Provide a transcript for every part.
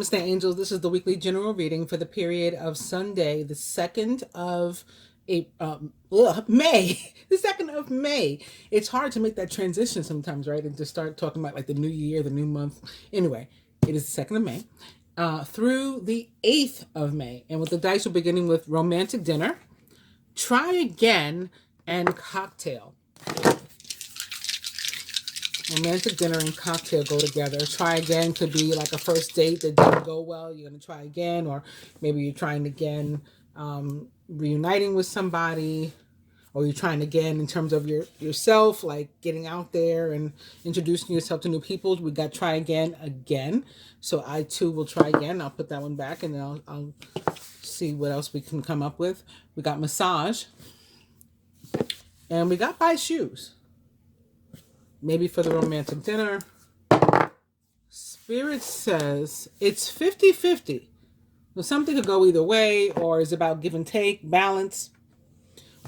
Namaste, angels. This is the weekly general reading for the period of Sunday, the 2nd of May. The 2nd of May. It's hard to make that transition sometimes, right? And to start talking about like the new year, the new month. Anyway, it is the 2nd of May through the 8th of May. And with the dice, we're beginning with romantic dinner, try again, and cocktail. Romantic dinner and cocktail go together. Try again could be like a first date that didn't go well. You're going to try again, or maybe you're trying again, reuniting with somebody, or you're trying again in terms of yourself, like getting out there and introducing yourself to new people. We got try again. So I too will try again. I'll put that one back, and then I'll see what else we can come up with. We got massage, and we got buy shoes. Maybe for the romantic dinner. Spirit says it's 50-50. So something could go either way, or is about give and take, balance.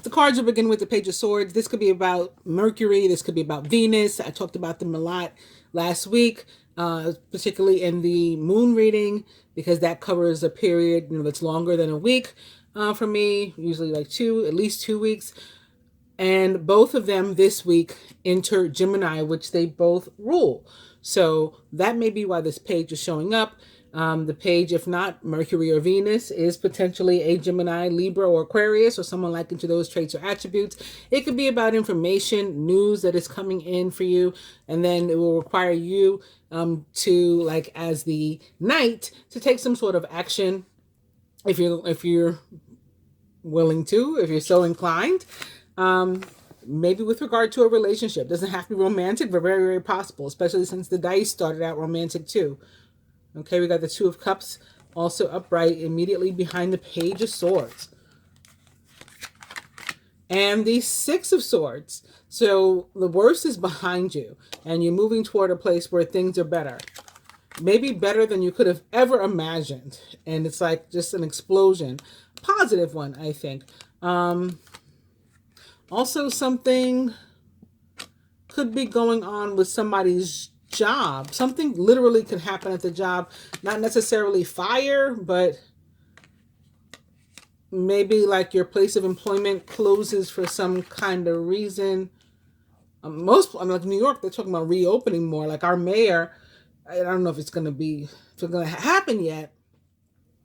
The cards will begin with the Page of Swords. This could be about Mercury. This could be about Venus. I talked about them a lot last week, particularly in the moon reading, because that covers a period that's longer than a week for me, usually like at least 2 weeks. And both of them this week enter Gemini, which they both rule. So that may be why this page is showing up. The page, if not Mercury or Venus, is potentially a Gemini, Libra, or Aquarius, or someone like into those traits or attributes. It could be about information, news that is coming in for you, and then it will require you to, like as the knight, to take some sort of action if you're willing to, if you're so inclined. Maybe with regard to a relationship. Doesn't have to be romantic, but very, very possible, especially since the dice started out romantic too. Okay, we got the Two of Cups also upright immediately behind the Page of Swords. And the Six of Swords. So the worst is behind you, and you're moving toward a place where things are better. Maybe better than you could have ever imagined. And it's like just an explosion. Positive one, I think. Also, something could be going on with somebody's job. Something literally could happen at the job. Not necessarily fire, but maybe like your place of employment closes for some kind of reason. Like New York, they're talking about reopening more. Like our mayor, I don't know if it's going to happen yet,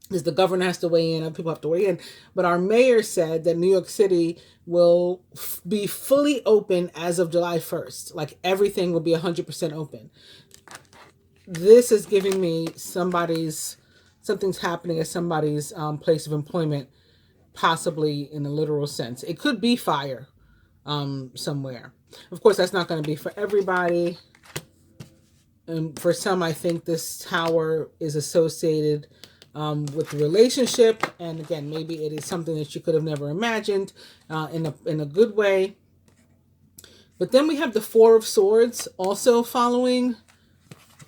because the governor has to weigh in, and people have to weigh in. But our mayor said that New York City will be fully open as of July 1st. Like everything will be 100% open. This is giving me something's happening at somebody's place of employment, possibly in a literal sense. It could be fire somewhere. Of course, that's not going to be for everybody. And for some, I think this tower is associated with the relationship, and again, maybe it is something that you could have never imagined in a good way. But then we have the Four of Swords also following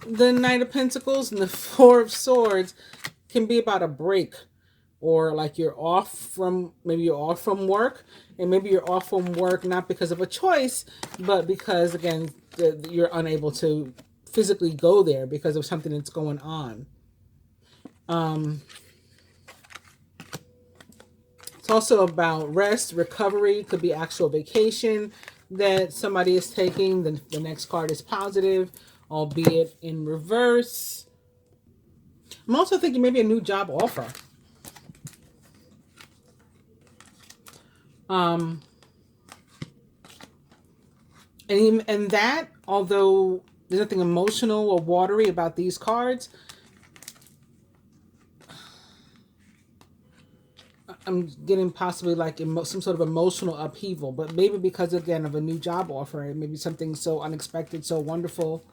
the Knight of Pentacles, and the Four of Swords can be about a break, or like you're off from work, and maybe you're off from work not because of a choice, but because again you're unable to physically go there because of something that's going on. It's also about rest, recovery. Could be actual vacation that somebody is taking. The next card is positive, albeit in reverse. I'm also thinking maybe a new job offer. And that, although there's nothing emotional or watery about these cards, I'm getting possibly like some sort of emotional upheaval, but maybe because again of a new job offer, maybe something so unexpected, so wonderful.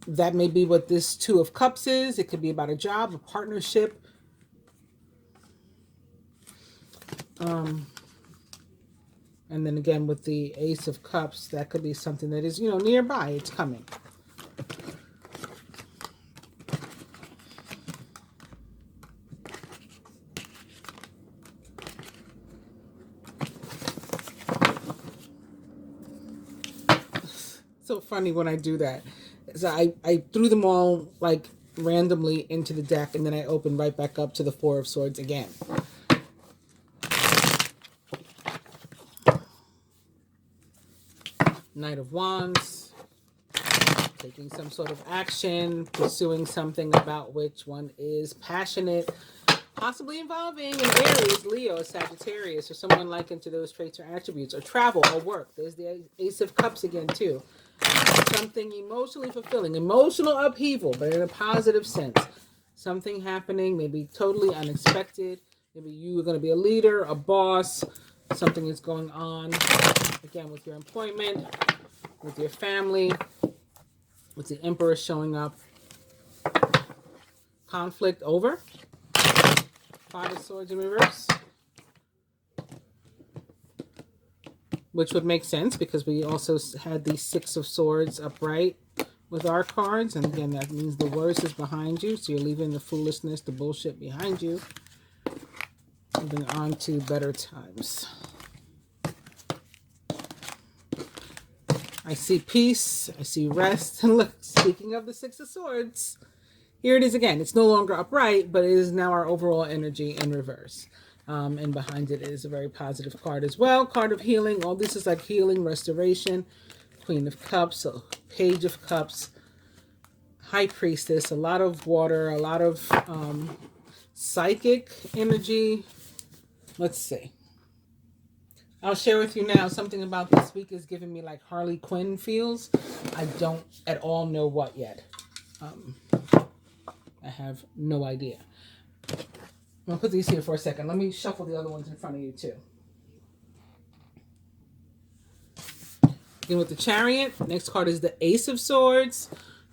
That may be what this Two of Cups is. It could be about a job, a partnership. And then again with the Ace of Cups, that could be something that is, nearby. It's coming. So funny when I do that. So I threw them all like randomly into the deck, and then I open right back up to the Four of Swords again. Knight of Wands, taking some sort of action, pursuing something about which one is passionate, possibly involving an Aries, Leo, Sagittarius, or someone likened to those traits or attributes, or travel or work. There's the Ace of Cups again, too. Something emotionally fulfilling, emotional upheaval, but in a positive sense. Something happening, maybe totally unexpected. Maybe you are going to be a leader, a boss. Something is going on, again, with your employment, with your family, with the Emperor showing up. Conflict over. Five of Swords in reverse. Which would make sense because we also had the Six of Swords upright with our cards. And again, that means the worst is behind you. So you're leaving the foolishness, the bullshit behind you. Moving on to better times. I see peace. I see rest. And look, speaking of the Six of Swords, here it is again. It's no longer upright, but it is now our overall energy in reverse. And behind it is a very positive card as well. Card of healing. All this is like healing, restoration. Queen of Cups, so Page of Cups, High Priestess, a lot of water, a lot of psychic energy. Let's see. I'll share with you now something about this week is giving me like Harley Quinn feels. I don't at all know what yet. I have no idea. I'm going to put these here for a second. Let me shuffle the other ones in front of you too. Begin with the Chariot. Next card is the Ace of Swords.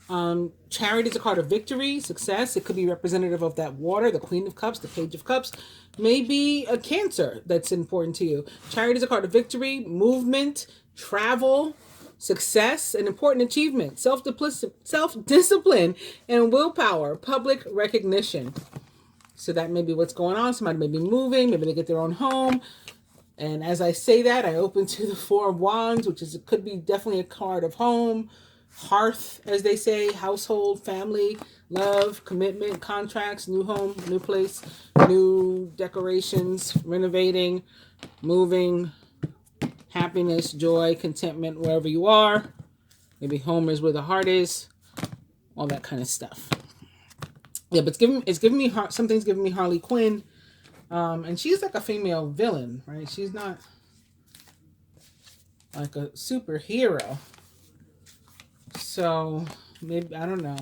Chariot is a card of victory, success. It could be representative of that water, the Queen of Cups, the Page of Cups. Maybe a Cancer that's important to you. Chariot is a card of victory, movement, travel, success, an important achievement, self-discipline, and willpower, public recognition. So that may be what's going on. Somebody may be moving. Maybe they get their own home. And as I say that, I open to the Four of Wands, which is it could be definitely a card of home, hearth, as they say, household, family, love, commitment, contracts, new home, new place, new decorations, renovating, moving, happiness, joy, contentment, wherever you are. Maybe home is where the heart is, all that kind of stuff. Yeah, but it's giving me something's giving me Harley Quinn, and she's like a female villain, right? She's not like a superhero. So maybe I don't know.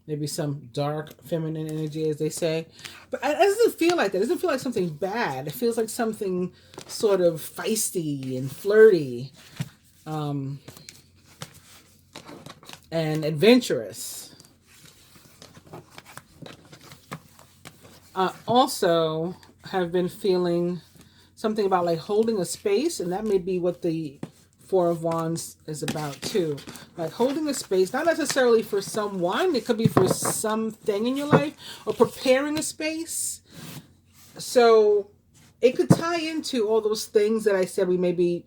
Maybe some dark feminine energy, as they say, but it doesn't feel like that. It doesn't feel like something bad. It feels like something sort of feisty and flirty, and adventurous. Also have been feeling something about like holding a space, and that may be what the Four of Wands is about too. Like holding a space, not necessarily for someone, it could be for something in your life, or preparing a space. So it could tie into all those things that I said we may be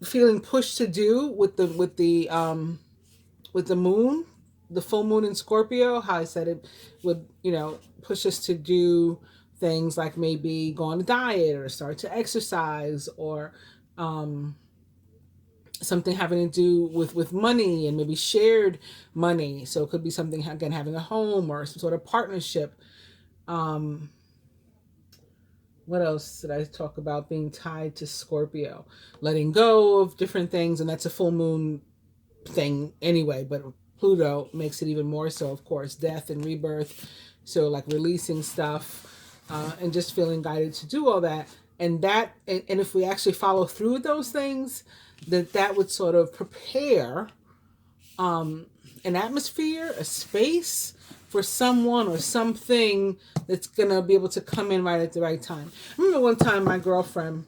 feeling pushed to do with the moon, the full moon in Scorpio. How I said it would, push us to do things like maybe go on a diet or start to exercise, or something having to do with money and maybe shared money. So it could be something, again, having a home or some sort of partnership. What else did I talk about being tied to Scorpio? Letting go of different things, and that's a full moon thing anyway, but Pluto makes it even more so, of course, death and rebirth. So like releasing stuff, and just feeling guided to do all that. And if we actually follow through with those things, that would sort of prepare an atmosphere, a space for someone or something that's going to be able to come in right at the right time. I remember one time my girlfriend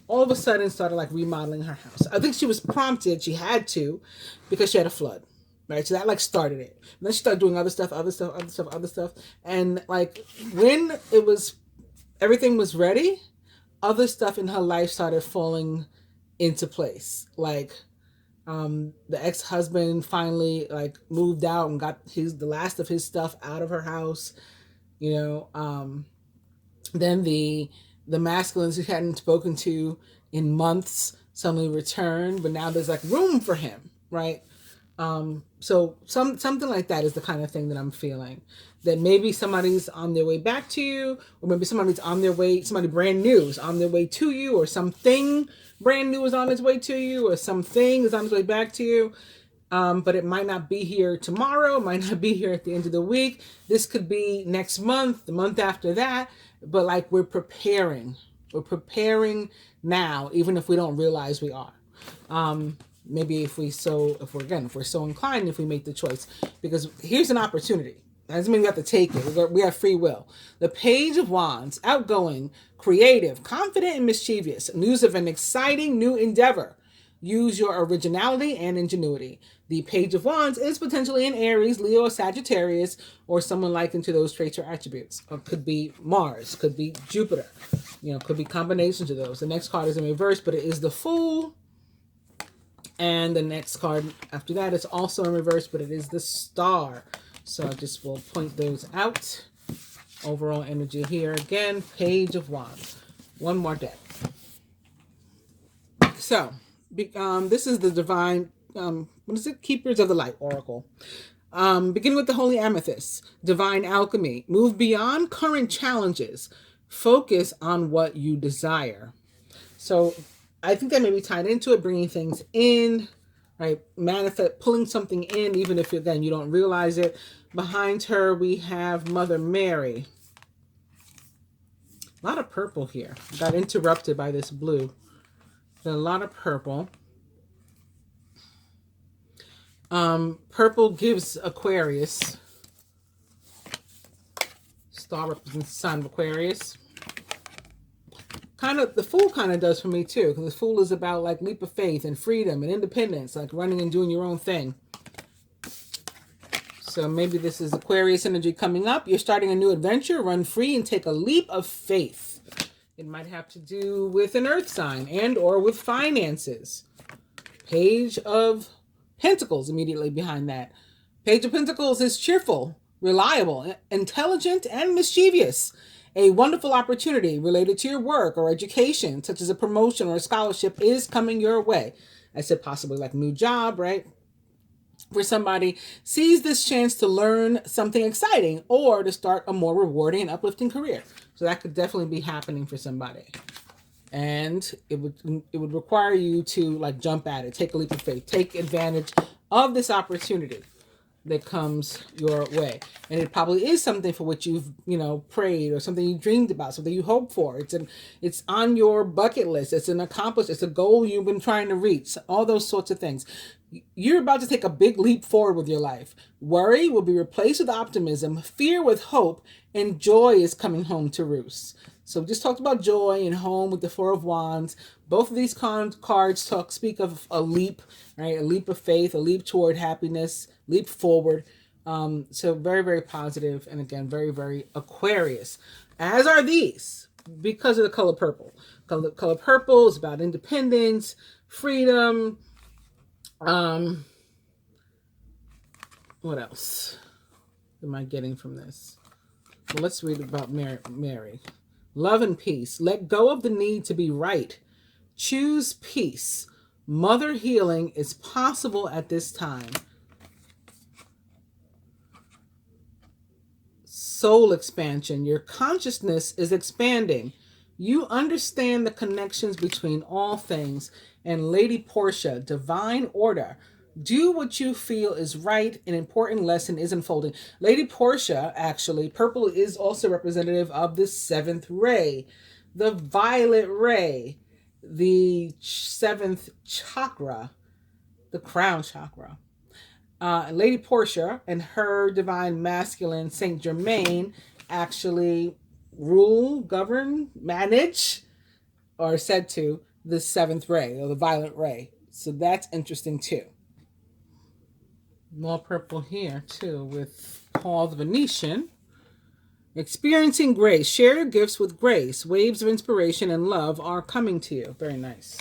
all of a sudden started like remodeling her house. I think she was prompted, she had to, because she had a flood. Right, so that like started it. And then she started doing other stuff. And like when everything was ready, other stuff in her life started falling into place. Like The ex-husband finally like moved out and got the last of his stuff out of her house. You know, then the masculines who hadn't spoken to in months suddenly returned, but now there's like room for him, right? So something like that is the kind of thing that I'm feeling. That maybe somebody's on their way back to you, or maybe somebody's on their way, somebody brand new is on their way to you, or something brand new is on its way to you, or something is on its way back to you. But it might not be here tomorrow, it might not be here at the end of the week. This could be next month, the month after that. But like we're preparing now, even if we don't realize we are. Maybe if we're so inclined, if we make the choice, because here's an opportunity. That doesn't mean we have to take it. We have free will. The Page of Wands, outgoing, creative, confident, and mischievous. News of an exciting new endeavor. Use your originality and ingenuity. The Page of Wands is potentially an Aries, Leo, or Sagittarius, or someone likened to those traits or attributes. Or could be Mars, could be Jupiter. You know, could be combinations of those. The next card is in reverse, but it is the Fool. And the next card after that is also in reverse, but it is the Star. So I just will point those out. Overall energy here again, Page of Wands. One more deck. So, this is the divine, Keepers of the Light Oracle. Beginning with the Holy Amethyst, divine alchemy. Move beyond current challenges. Focus on what you desire. So, I think that may be tied into it, bringing things in, right? Manifest, pulling something in, even if, again, you don't realize it. Behind her, we have Mother Mary. A lot of purple here. Got interrupted by this blue. A lot of purple. Purple gives Aquarius. Star represents the sign of Aquarius. The Fool kind of does for me too, because the Fool is about like leap of faith and freedom and independence, like running and doing your own thing. So maybe this is Aquarius energy coming up. You're starting a new adventure. Run free and take a leap of faith. It might have to do with an earth sign and or with finances. Page of Pentacles immediately behind that. Page of Pentacles is cheerful, reliable, intelligent, and mischievous. A wonderful opportunity related to your work or education, such as a promotion or a scholarship, is coming your way. I said possibly like a new job, right? For somebody, seize this chance to learn something exciting or to start a more rewarding and uplifting career. So that could definitely be happening for somebody. And it would require you to like jump at it, take a leap of faith, take advantage of this opportunity that comes your way. And it probably is something for which you've, prayed, or something you dreamed about, something you hoped for. It's on your bucket list. It's an accomplishment. It's a goal you've been trying to reach, all those sorts of things. You're about to take a big leap forward with your life. Worry will be replaced with optimism, fear with hope, and joy is coming home to roost. So we just talked about joy and home with the Four of Wands. Both of these cards speak of a leap, right? A leap of faith, a leap toward happiness, leap forward. So very, very positive, and again, very, very Aquarius. As are these, because of the color purple. Color purple is about independence, freedom. What else am I getting from this? Well, let's read about Mary. Love and peace. Let go of the need to be right. Choose peace. Mother healing is possible at this time. Soul expansion. Your consciousness is expanding. You understand the connections between all things. And Lady Portia, divine order. Do what you feel is right. An important lesson is unfolding. Lady Portia, actually, purple is also representative of the seventh ray, the violet ray, the seventh chakra, the crown chakra. Lady Portia and her divine masculine Saint Germain actually rule, govern, manage, or said to the seventh ray or the violet ray. So that's interesting too. More purple here too with Paul the Venetian. Experiencing grace. Share your gifts with grace. Waves of inspiration and love are coming to you. Very nice.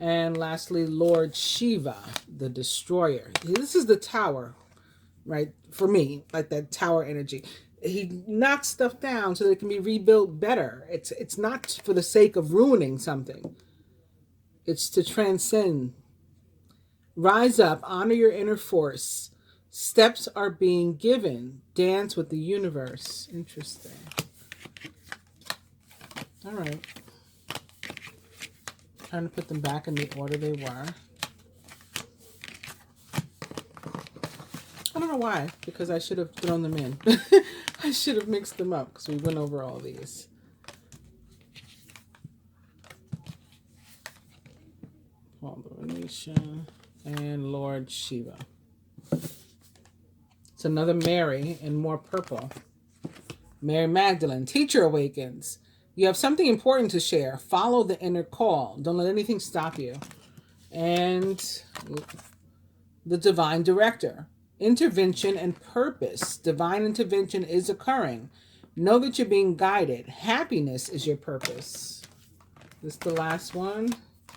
And lastly, Lord Shiva, the destroyer. This is the tower, right? For me, like that tower energy. He knocks stuff down so that it can be rebuilt better. It's not for the sake of ruining something. It's to transcend. Rise up, honor your inner force. Steps are being given. Dance with the universe. Interesting. All right. Trying to put them back in the order they were. I don't know why, because I should have thrown them in. I should have mixed them up because we went over all these. Venetia and Lord Shiva. It's another Mary in more purple. Mary Magdalene, teacher awakens. You have something important to share. Follow the inner call. Don't let anything stop you. And the divine director. Intervention and purpose. Divine intervention is occurring. Know that you're being guided. Happiness is your purpose. This is the last one.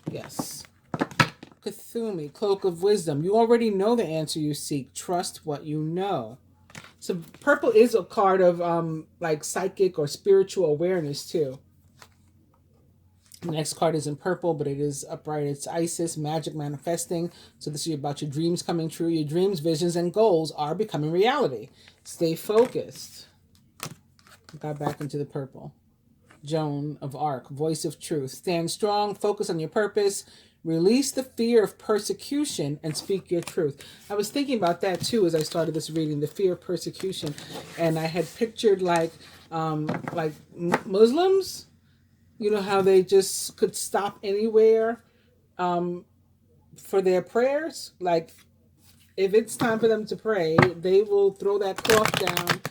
Yes. Cthulhu, cloak of wisdom. You already know the answer you seek. Trust what you know. So purple is a card of like psychic or spiritual awareness too. The next card is in purple, but it is upright. It's Isis, magic manifesting. So this is about your dreams coming true. Your dreams, visions, and goals are becoming reality. Stay focused. Got back into the purple. Joan of Arc, voice of truth. Stand strong, focus on your purpose. Release the fear of persecution and speak your truth. I was thinking about that too as I started this reading, the fear of persecution. And I had pictured like Muslims, you know, how they just could stop anywhere for their prayers. Like if it's time for them to pray, they will throw that cloth down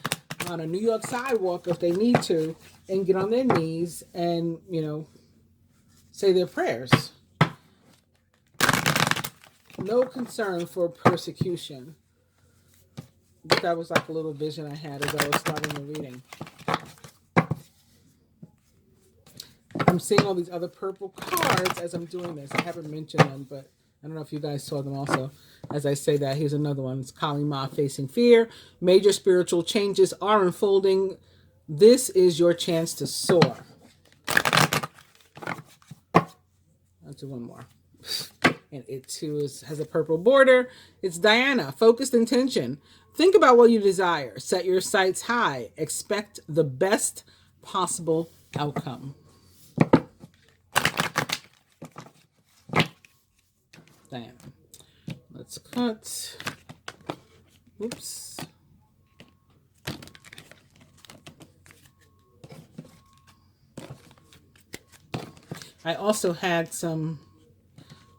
on a New York sidewalk if they need to and get on their knees and, you know, say their prayers. No concern for persecution. But that was like a little vision I had as I was starting the reading. I'm seeing all these other purple cards as I'm doing this. I haven't mentioned them, but I don't know if you guys saw them also. As I say that, here's another one. It's Kali Ma, facing fear. Major spiritual changes are unfolding. This is your chance to soar. I'll do one more. And it too has a purple border. It's Diana, focused intention. Think about what you desire. Set your sights high. Expect the best possible outcome. Diana. Let's cut. Oops. I also had some...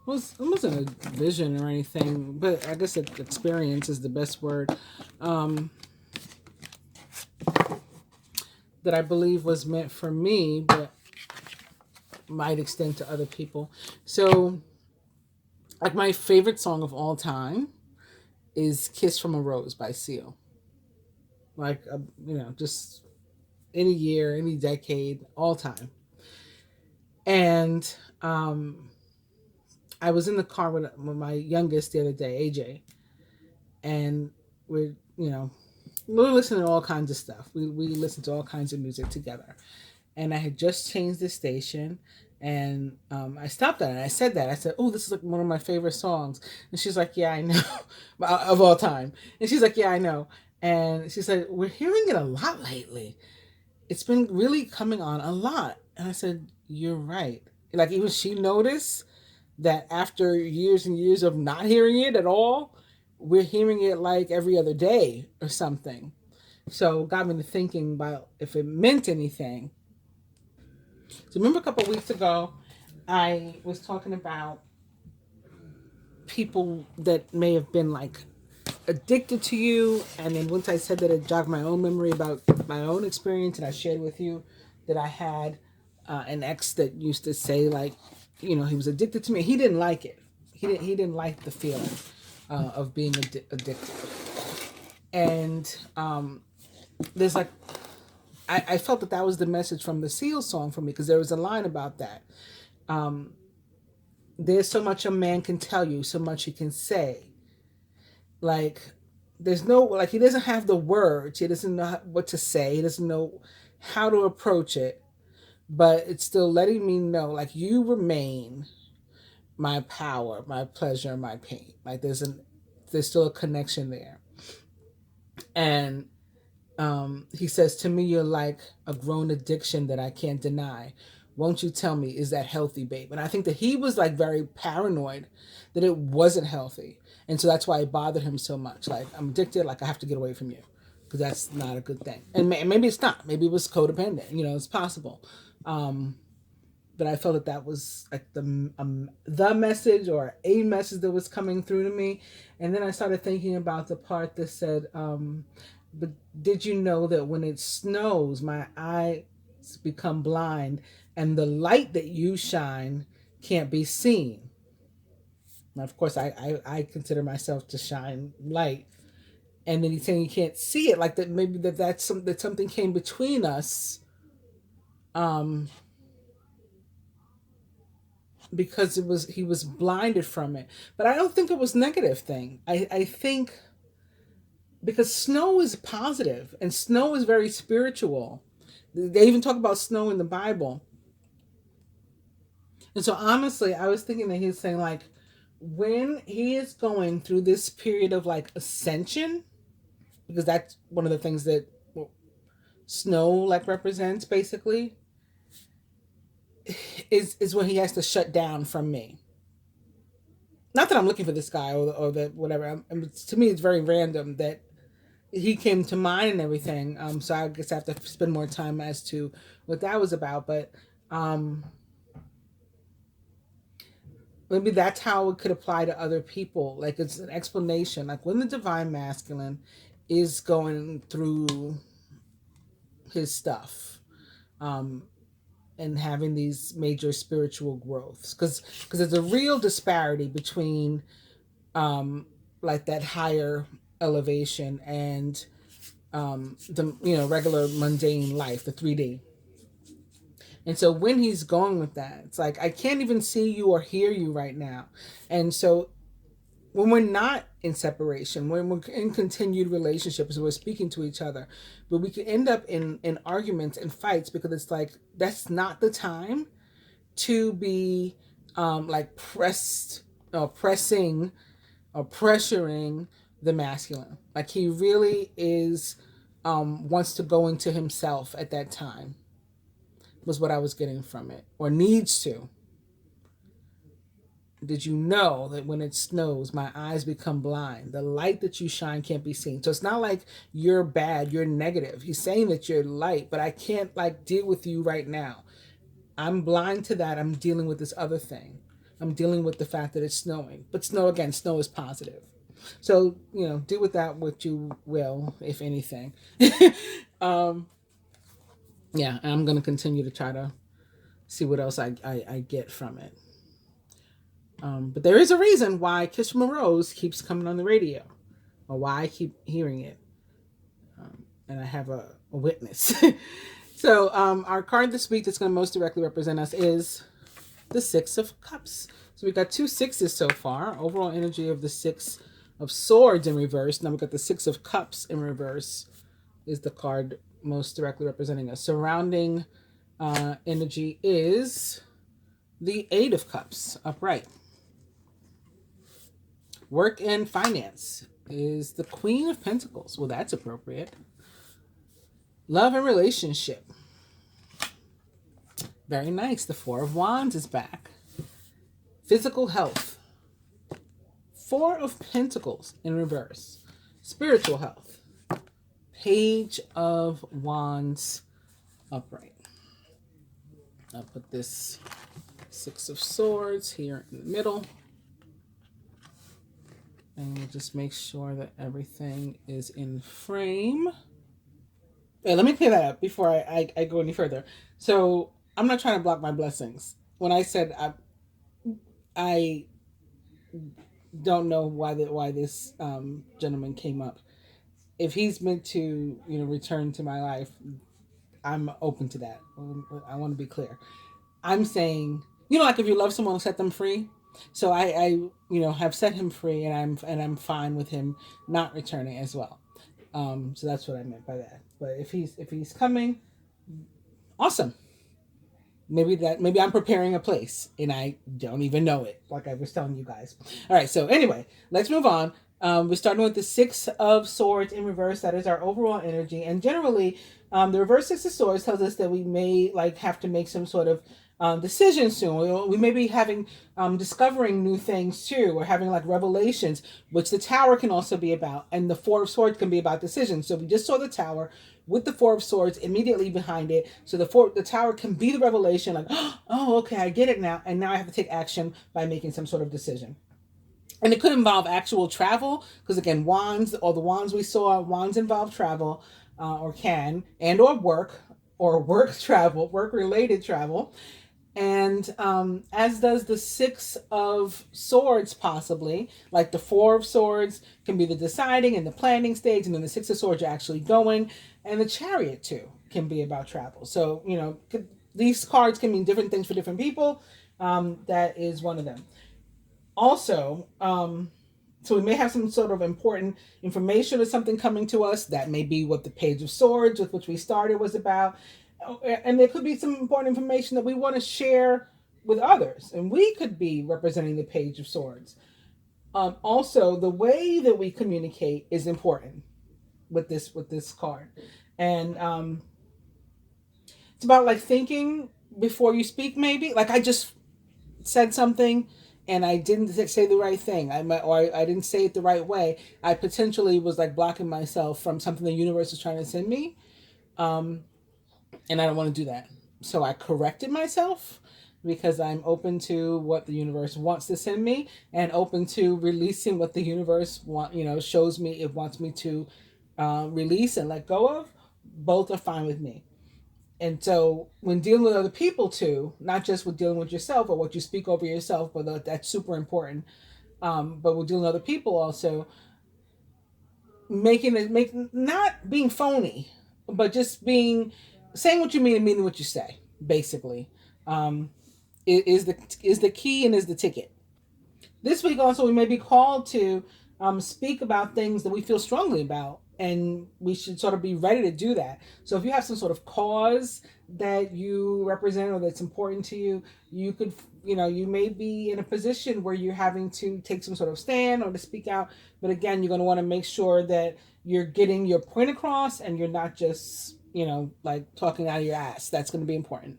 it wasn't a vision or anything, but I guess experience is the best word, that I believe was meant for me, but might extend to other people. So, like, my favorite song of all time is Kiss from a Rose by Seal. Like, you know, just any year, any decade, all time. And I was in the car with my youngest the other day, AJ, and we're, you know, we're listening to all kinds of stuff. We listen to all kinds of music together. And I had just changed the station, and I stopped at it. And I said that. I said, "Oh, this is like one of my favorite songs." And she's like, "Yeah, I know," of all time. And she's like, "Yeah, I know." And she said, "We're hearing it a lot lately. It's been really coming on a lot." And I said, "You're right." Like, even she noticed that after years and years of not hearing it at all, we're hearing it like every other day or something. So it got me to thinking about if it meant anything. So remember a couple of weeks ago, I was talking about people that may have been like addicted to you. And then once I said that, it jogged my own memory about my own experience. And I shared with you that I had an ex that used to say, like, you know, he was addicted to me. He didn't like it. He didn't like the feeling of being addicted. And there's like, I felt that was the message from the Seal song for me, because there was a line about that. there's so much a man can tell you, so much he can say. Like, there's no, like, he doesn't have the words. He doesn't know what to say. He doesn't know how to approach it. But it's still letting me know, like, you remain my power, my pleasure, my pain. Like, there's still a connection there. And he says to me, you're like a grown addiction that I can't deny. Won't you tell me, is that healthy, babe? And I think that he was like very paranoid that it wasn't healthy. And so that's why it bothered him so much. Like, I'm addicted, like, I have to get away from you because that's not a good thing. And maybe it's not. Maybe it was codependent. You know, it's possible. But I felt that that was like the message or a message that was coming through to me. And then I started thinking about the part that said, but did you know that when it snows, my eyes become blind and the light that you shine can't be seen? Now, of course, I consider myself to shine light. And then he's saying you can't see it, like that maybe that something came between us, um, because he was blinded from it. But I don't think it was negative thing. I think because snow is positive and snow is very spiritual. They even talk about snow in the Bible. And so honestly, I was thinking that he's saying like when he is going through this period of like ascension, because that's one of the things that snow like represents basically, is when he has to shut down from me. Not that I'm looking for this guy or that whatever. To me, it's very random that he came to mind and everything. So I guess I have to spend more time as to what that was about. But um, maybe that's how it could apply to other people. Like it's an explanation. Like when the divine masculine is going through his stuff, um, and having these major spiritual growths, because there's a real disparity between like that higher elevation and the regular mundane life, the 3D. And so when he's going with that, it's like I can't even see you or hear you right now. And so when we're not in separation, when we're in continued relationships, we're speaking to each other, but we can end up in arguments and fights because it's like that's not the time to be like pressing or pressuring the masculine. Like he really is wants to go into himself at that time, was what I was getting from it, or needs to. Did you know that when it snows, my eyes become blind? The light that you shine can't be seen. So it's not like you're bad, you're negative. He's saying that you're light, but I can't like deal with you right now. I'm blind to that. I'm dealing with this other thing. I'm dealing with the fact that it's snowing. But snow is positive. So, do with that what you will, if anything. um, yeah, and I'm going to continue to try to see what else I get from it. But there is a reason why Kiss from a Rose keeps coming on the radio, or why I keep hearing it. And I have a witness. So our card this week that's going to most directly represent us is the Six of Cups. So we've got 2 sixes so far. Overall energy of the Six of Swords in reverse. Now we've got the Six of Cups in reverse is the card most directly representing us. Surrounding energy is the Eight of Cups upright. Work and finance is the Queen of Pentacles. Well, that's appropriate. Love and relationship. Very nice. The Four of Wands is back. Physical health. Four of Pentacles in reverse. Spiritual health. Page of Wands upright. I'll put this Six of Swords here in the middle. And we'll just make sure that everything is in frame. Wait, let me clear that up before I go any further. So I'm not trying to block my blessings. When I said I don't know why this gentleman came up. If he's meant to return to my life, I'm open to that. I want to be clear. I'm saying like if you love someone, set them free. So I have set him free, and I'm fine with him not returning as well. So that's what I meant by that. But if he's coming, awesome. Maybe I'm preparing a place and I don't even know it, like I was telling you guys. All right, so anyway, let's move on. We're starting with the Six of Swords in reverse. That is our overall energy, and generally, the reverse Six of Swords tells us that we may like have to make some sort of decision soon. We may be having discovering new things too, or having like revelations, which the Tower can also be about, and the Four of Swords can be about decisions. So we just saw the Tower with the Four of Swords immediately behind it. So the Tower can be the revelation, like, oh, okay, I get it now, and now I have to take action by making some sort of decision. And it could involve actual travel, because again, wands, all the wands we saw, wands involve travel, or can, and or work travel, work related travel. And as does the Six of Swords, possibly. Like the Four of Swords can be the deciding and the planning stage, and then the Six of Swords are actually going. And the Chariot, too, can be about travel. So, these cards can mean different things for different people. That is one of them. Also, so we may have some sort of important information or something coming to us. That may be what the Page of Swords, with which we started, was about. And there could be some important information that we want to share with others, and we could be representing the Page of Swords. Also, the way that we communicate is important with this card, and it's about like thinking before you speak. Maybe like I just said something and I didn't say the right thing. I didn't say it the right way. I potentially was like blocking myself from something the universe is trying to send me. Um, and I don't want to do that. So I corrected myself because I'm open to what the universe wants to send me, and open to releasing what the universe shows me it wants me to release and let go of. Both are fine with me. And so when dealing with other people too, not just with dealing with yourself or what you speak over yourself, but that's super important. But with dealing with other people also, not being phony, but just being saying what you mean and meaning what you say. Basically, um, is the key and is the ticket. This week also we may be called to speak about things that we feel strongly about, and we should sort of be ready to do that. So if you have some sort of cause that you represent or that's important to you, you could, you may be in a position where you're having to take some sort of stand or to speak out. But again, you're going to want to make sure that you're getting your point across and you're not just, like talking out of your ass. That's going to be important.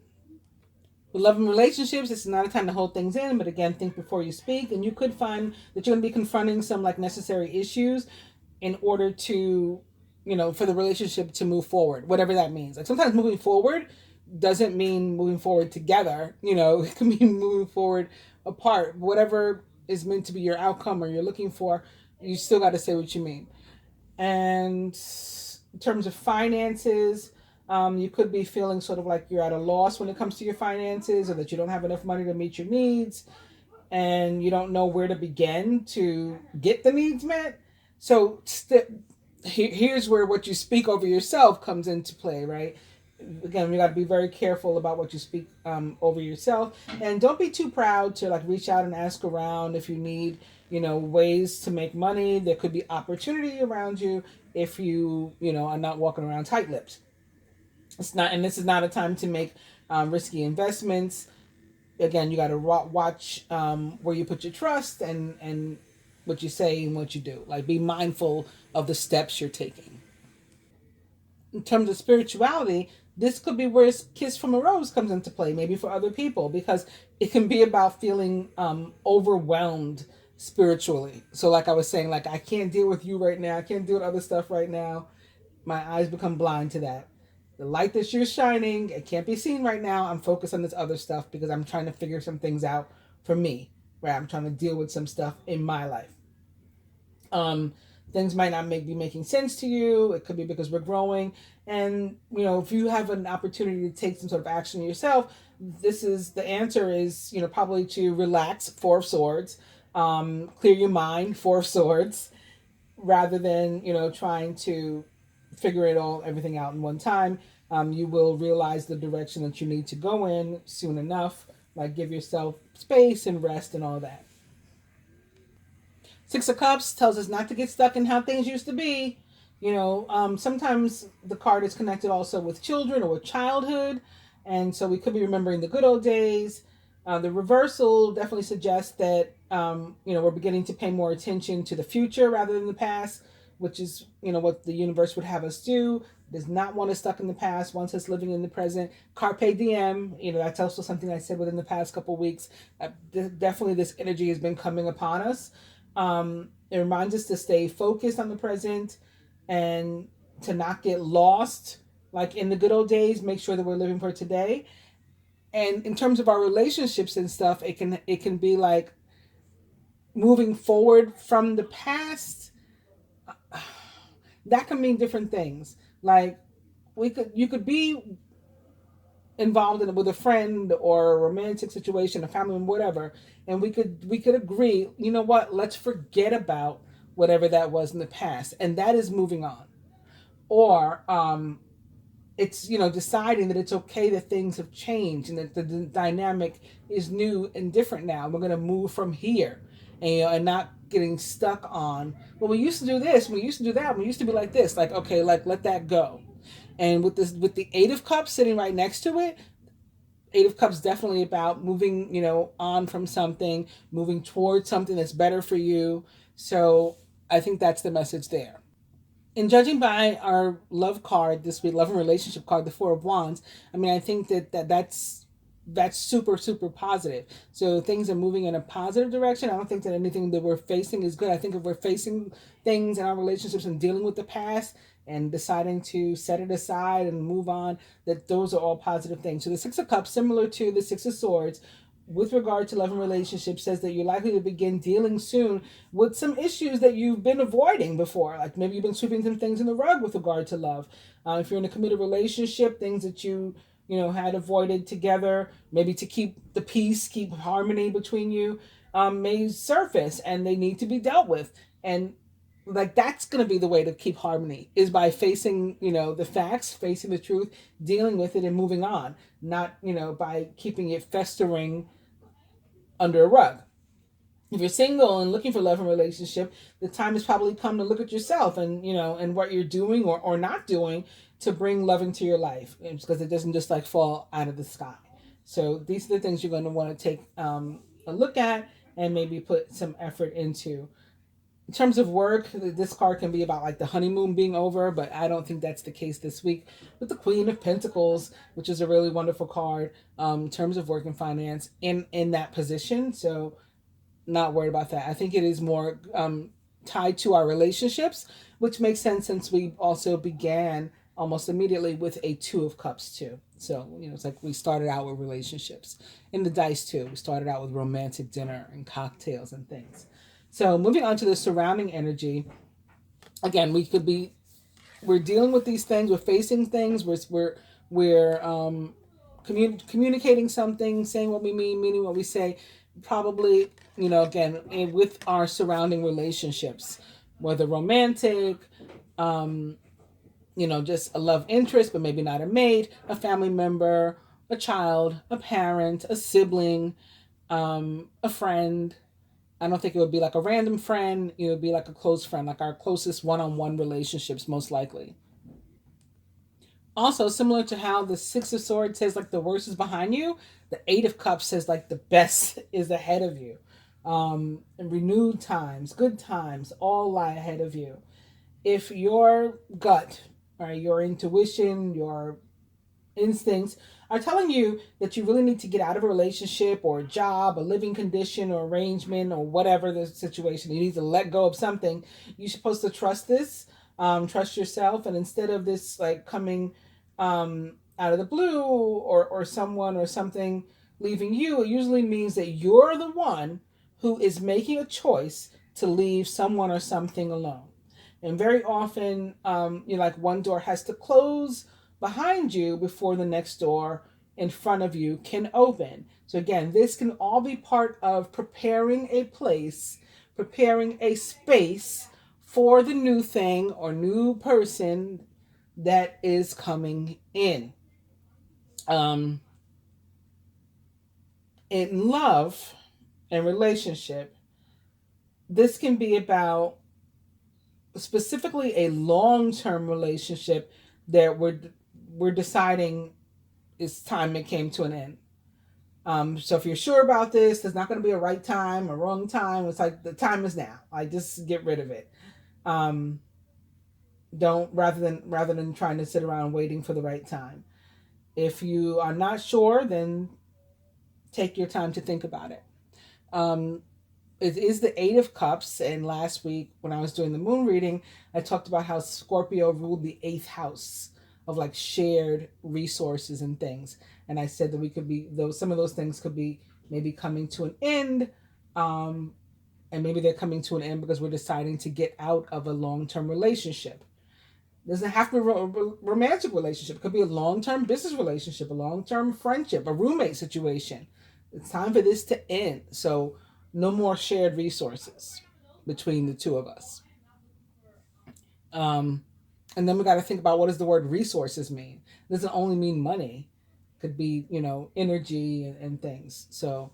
With love and relationships, it's not a time to hold things in, but again, think before you speak. And you could find that you're going to be confronting some like necessary issues in order to, for the relationship to move forward, whatever that means. Like sometimes moving forward doesn't mean moving forward together. It can be moving forward apart. Whatever is meant to be your outcome or you're looking for, you still got to say what you mean. And in terms of finances, you could be feeling sort of like you're at a loss when it comes to your finances, or that you don't have enough money to meet your needs, and you don't know where to begin to get the needs met. So here's where what you speak over yourself comes into play, right? Again, you got to be very careful about what you speak over yourself, and don't be too proud to like reach out and ask around if you need ways to make money. There could be opportunity around you if you are not walking around tight-lipped. It's not, and this is not a time to make risky investments. Again, you got to watch where you put your trust, and what you say and what you do. Like, be mindful of the steps you're taking. In terms of spirituality, this could be where Kiss from a Rose comes into play, maybe for other people, because it can be about feeling overwhelmed spiritually. So like I was saying, like, I can't deal with you right now. I can't deal with other stuff right now. My eyes become blind to that. The light that you're shining, it can't be seen right now. I'm focused on this other stuff because I'm trying to figure some things out for me, right? I'm trying to deal with some stuff in my life. Um, Things might not be making sense to you. It could be because we're growing. And, if you have an opportunity to take some sort of action yourself, the answer is, probably to relax, Four of Swords, clear your mind, Four of Swords, rather than, trying to figure everything out in one time. You will realize the direction that you need to go in soon enough. like give yourself space and rest and all that. Six of Cups tells us not to get stuck in how things used to be. Sometimes the card is connected also with children or with childhood, and so we could be remembering the good old days. The reversal definitely suggests that we're beginning to pay more attention to the future rather than the past, which is what the universe would have us do. Does not want us stuck in the past, wants us living in the present. Carpe diem, that's also something I said within the past couple of weeks. Definitely, this energy has been coming upon us. It reminds us to stay focused on the present and to not get lost like in the good old days. Make sure that we're living for today. And in terms of our relationships and stuff, it can be like moving forward from the past. That can mean different things. Like you could be involved in with a friend or a romantic situation, a family, whatever, and we could agree, you know what, let's forget about whatever that was in the past, and that is moving on. Or it's deciding that it's okay that things have changed and that the dynamic is new and different now. We're going to move from here, and not getting stuck on, well, we used to do this, we used to do that, we used to be like this. Like, okay, like let that go. And with the Eight of Cups sitting right next to it, Eight of Cups definitely about moving, on from something, moving towards something that's better for you. So I think that's the message there. In judging by our love card this week, love and relationship card, the Four of Wands, I mean, I think that's super, super positive. So things are moving in a positive direction. I don't think that anything that we're facing is good. I think if we're facing things in our relationships and dealing with the past and deciding to set it aside and move on, that those are all positive things. So the Six of Cups, similar to the Six of Swords, with regard to love and relationships, says that you're likely to begin dealing soon with some issues that you've been avoiding before. Like maybe you've been sweeping some things in the rug with regard to love. If you're in a committed relationship, things that you had avoided together, maybe to keep the peace, keep harmony between you, may surface and they need to be dealt with. And like that's going to be the way to keep harmony, is by facing the facts, facing the truth, dealing with it and moving on, not by keeping it festering under a rug. If you're single and looking for love and relationship, the time has probably come to look at yourself and and what you're doing or not doing to bring love into your life, because it doesn't just like fall out of the sky. So these are the things you're going to want to take a look at and maybe put some effort into. In terms of work, this card can be about like the honeymoon being over, but I don't think that's the case this week with the Queen of Pentacles, which is a really wonderful card in terms of work and finance in that position. So not worried about that. I think it is more tied to our relationships, which makes sense since we also began almost immediately with a Two of Cups too. So, it's like we started out with relationships. In the dice too, we started out with romantic dinner and cocktails and things. So moving on to the surrounding energy, again, we're dealing with these things, we're facing things, we're communicating something, saying what we mean, meaning what we say, probably, again, with our surrounding relationships, whether romantic, just a love interest, but maybe not a mate, a family member, a child, a parent, a sibling, a friend. I don't think it would be like a random friend. It would be like a close friend, like our closest one-on-one relationships, most likely. Also, similar to how the Six of Swords says like the worst is behind you, the Eight of Cups says like the best is ahead of you. And renewed times, good times, all lie ahead of you. If your gut, or your intuition, your instincts are telling you that you really need to get out of a relationship or a job, a living condition or arrangement or whatever the situation, you need to let go of something, you're supposed to trust this, trust yourself. And instead of this like coming out of the blue, or someone or something leaving you, it usually means that you're the one who is making a choice to leave someone or something alone. And very often, like one door has to close behind you before the next door in front of you can open. So again, this can all be part of preparing a place, preparing a space for the new thing or new person that is coming in. In love and relationship, this can be about specifically a long-term relationship that we're deciding it's time it came to an end. So if you're sure about this, there's not going to be a right time, a wrong time. It's like the time is now. Like just get rid of it. Um, don't rather than trying to sit around waiting for the right time. If you are not sure, then take your time to think about it. Um, it is the Eight of Cups, and last week when I was doing the moon reading, I talked about how Scorpio ruled the eighth house of like shared resources and things, and I said that we could be those some of those things could be maybe coming to an end, um, and maybe they're coming to an end because we're deciding to get out of a long term relationship. It doesn't have to be a romantic relationship. It could be a long term business relationship, a long term friendship, a roommate situation. It's time for this to end. So no more shared resources between the two of us. Um, and then we got to think about what does the word resources mean? It doesn't only mean money. It could be, energy and things. So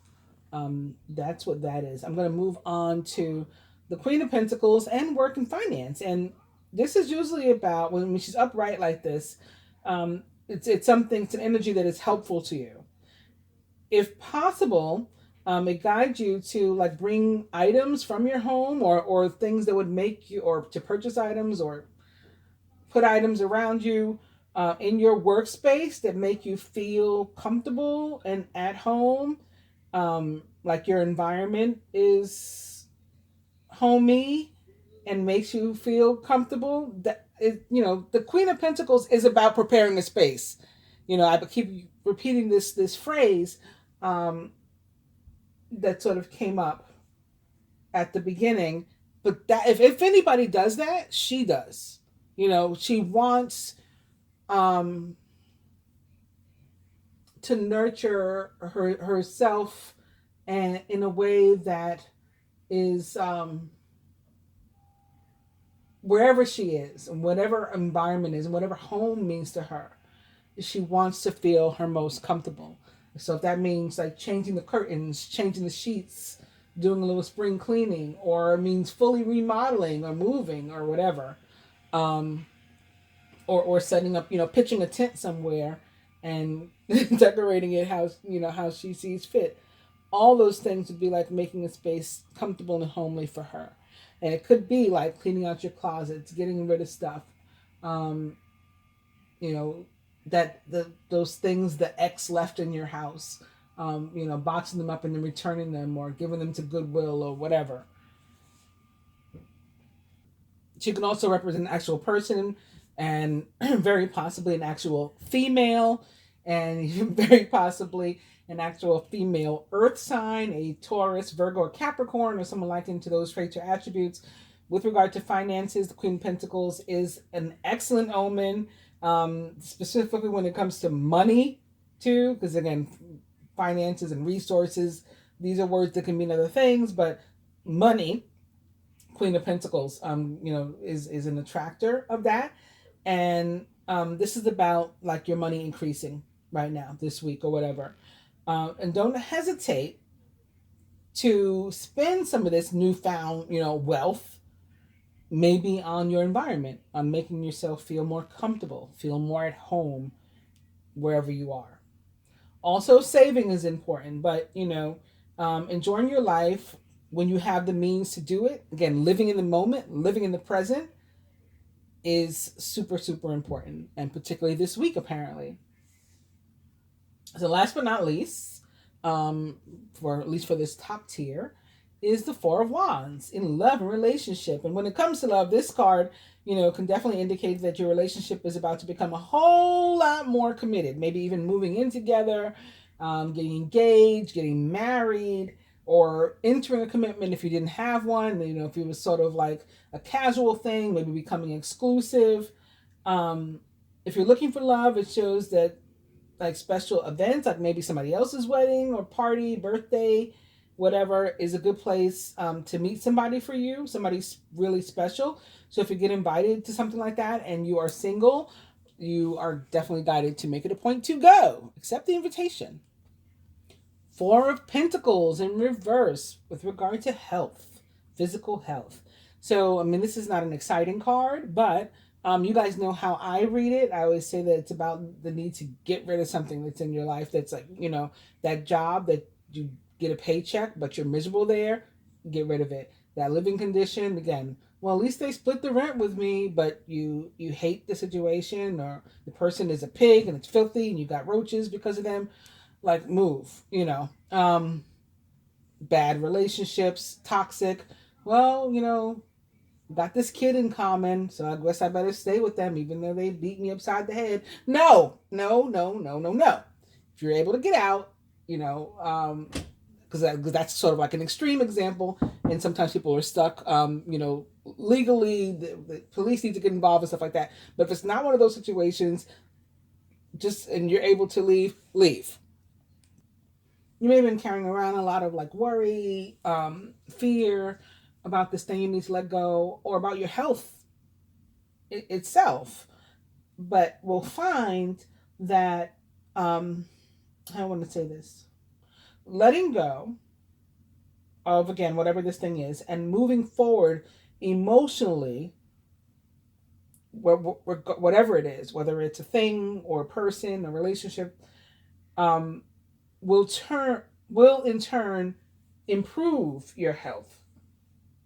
that's what that is. I'm going to move on to the Queen of Pentacles and work and finance. And this is usually about when she's upright like this. It's something. It's an energy that is helpful to you, if possible. It guides you to like bring items from your home or things that would make you, or to purchase items or put items around you in your workspace that make you feel comfortable and at home, like your environment is homey and makes you feel comfortable. That is, the Queen of Pentacles is about preparing a space. I keep repeating this phrase um, that sort of came up at the beginning, but that if anybody does that, she does. She wants um, to nurture herself and in a way that is wherever she is and whatever environment is and whatever home means to her, she wants to feel her most comfortable. So if that means like changing the curtains, changing the sheets, doing a little spring cleaning, or it means fully remodeling or moving or whatever, um, or setting up, pitching a tent somewhere and decorating it how she sees fit. All those things would be like making a space comfortable and homely for her. And it could be like cleaning out your closets, getting rid of stuff, um, you know, that those things the ex left in your house, boxing them up and then returning them or giving them to Goodwill or whatever. She can also represent an actual person and very possibly an actual female and very possibly an actual female earth sign, a Taurus, Virgo, or Capricorn, or someone like into those traits or attributes. With regard to finances, the Queen of Pentacles is an excellent omen, specifically when it comes to money, too, because again, finances and resources, these are words that can mean other things, but money, Queen of Pentacles, is an attractor of that, and this is about like your money increasing right now, this week or whatever, and don't hesitate to spend some of this newfound, wealth, maybe on your environment, on making yourself feel more comfortable, feel more at home wherever you are. Also, saving is important, but enjoying your life when you have the means to do it. Again, living in the moment, living in the present is super, super important, and particularly this week, apparently. So, last but not least, for at least for this top tier, is the Four of Wands in love and relationship. And when it comes to love, this card, can definitely indicate that your relationship is about to become a whole lot more committed. Maybe even moving in together, getting engaged, getting married, or entering a commitment if you didn't have one. If it was sort of like a casual thing, maybe becoming exclusive. If you're looking for love, it shows that like special events, like maybe somebody else's wedding or party, birthday, whatever, is a good place to meet somebody for you, somebody's really special. So if you get invited to something like that and you are single, you are definitely guided to make it a point to go. Accept the invitation. Four of Pentacles in reverse with regard to health, physical health. So, I mean, this is not an exciting card, but you guys know how I read it. I always say that it's about the need to get rid of something that's in your life that's like, that job that you get a paycheck, but you're miserable there, get rid of it. That living condition, again, well, at least they split the rent with me, but you hate the situation, or the person is a pig and it's filthy and you got roaches because of them, like move, bad relationships, toxic. Well, got this kid in common, so I guess I better stay with them, even though they beat me upside the head. No, no, no, no, no, no. If you're able to get out, because that's sort of like an extreme example, and sometimes people are stuck, legally, the police need to get involved and stuff like that. But if it's not one of those situations, and you're able to leave. You may have been carrying around a lot of like worry, fear about this thing you need to let go, or about your health itself. But we'll find that, I want to say this, letting go of, again, whatever this thing is, and moving forward emotionally, whatever it is, whether it's a thing or a person, a relationship, will in turn improve your health.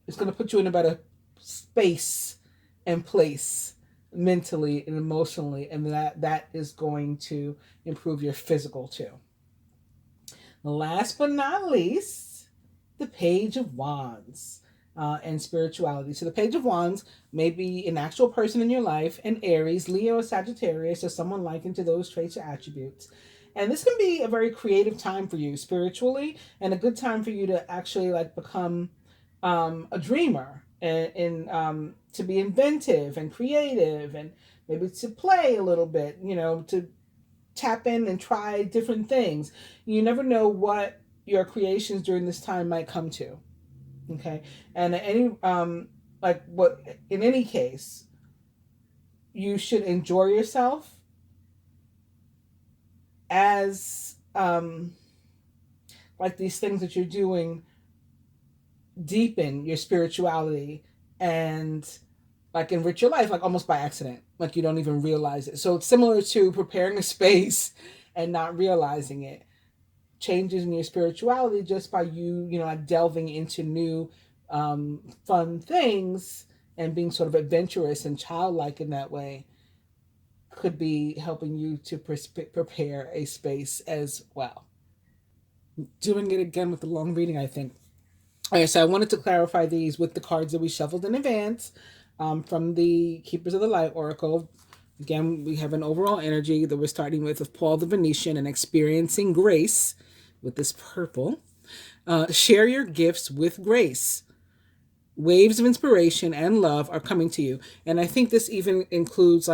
It's going to put you in a better space and place mentally and emotionally, and that is going to improve your physical too. Last but not least, the Page of Wands and spirituality. So the Page of Wands may be an actual person in your life, an Aries, Leo, or Sagittarius, or someone likened to those traits or attributes. And this can be a very creative time for you spiritually, and a good time for you to actually become a dreamer, and to be inventive and creative, and maybe to play a little bit, to tap in and try different things. You never know what your creations during this time might come to. Okay. And in any case, you should enjoy yourself as these things that you're doing deepen your spirituality and enrich your life, almost by accident, you don't even realize it. So it's similar to preparing a space and not realizing it. Changes in your spirituality just by you delving into new fun things and being sort of adventurous and childlike in that way could be helping you to prepare a space as well. Doing it again with the long reading, I think. Okay, so I wanted to clarify these with the cards that we shuffled in advance from the Keepers of the Light Oracle. Again, we have an overall energy that we're starting with Paul the Venetian and experiencing grace with this purple. Share your gifts with grace. Waves of inspiration and love are coming to you. And I think this even includes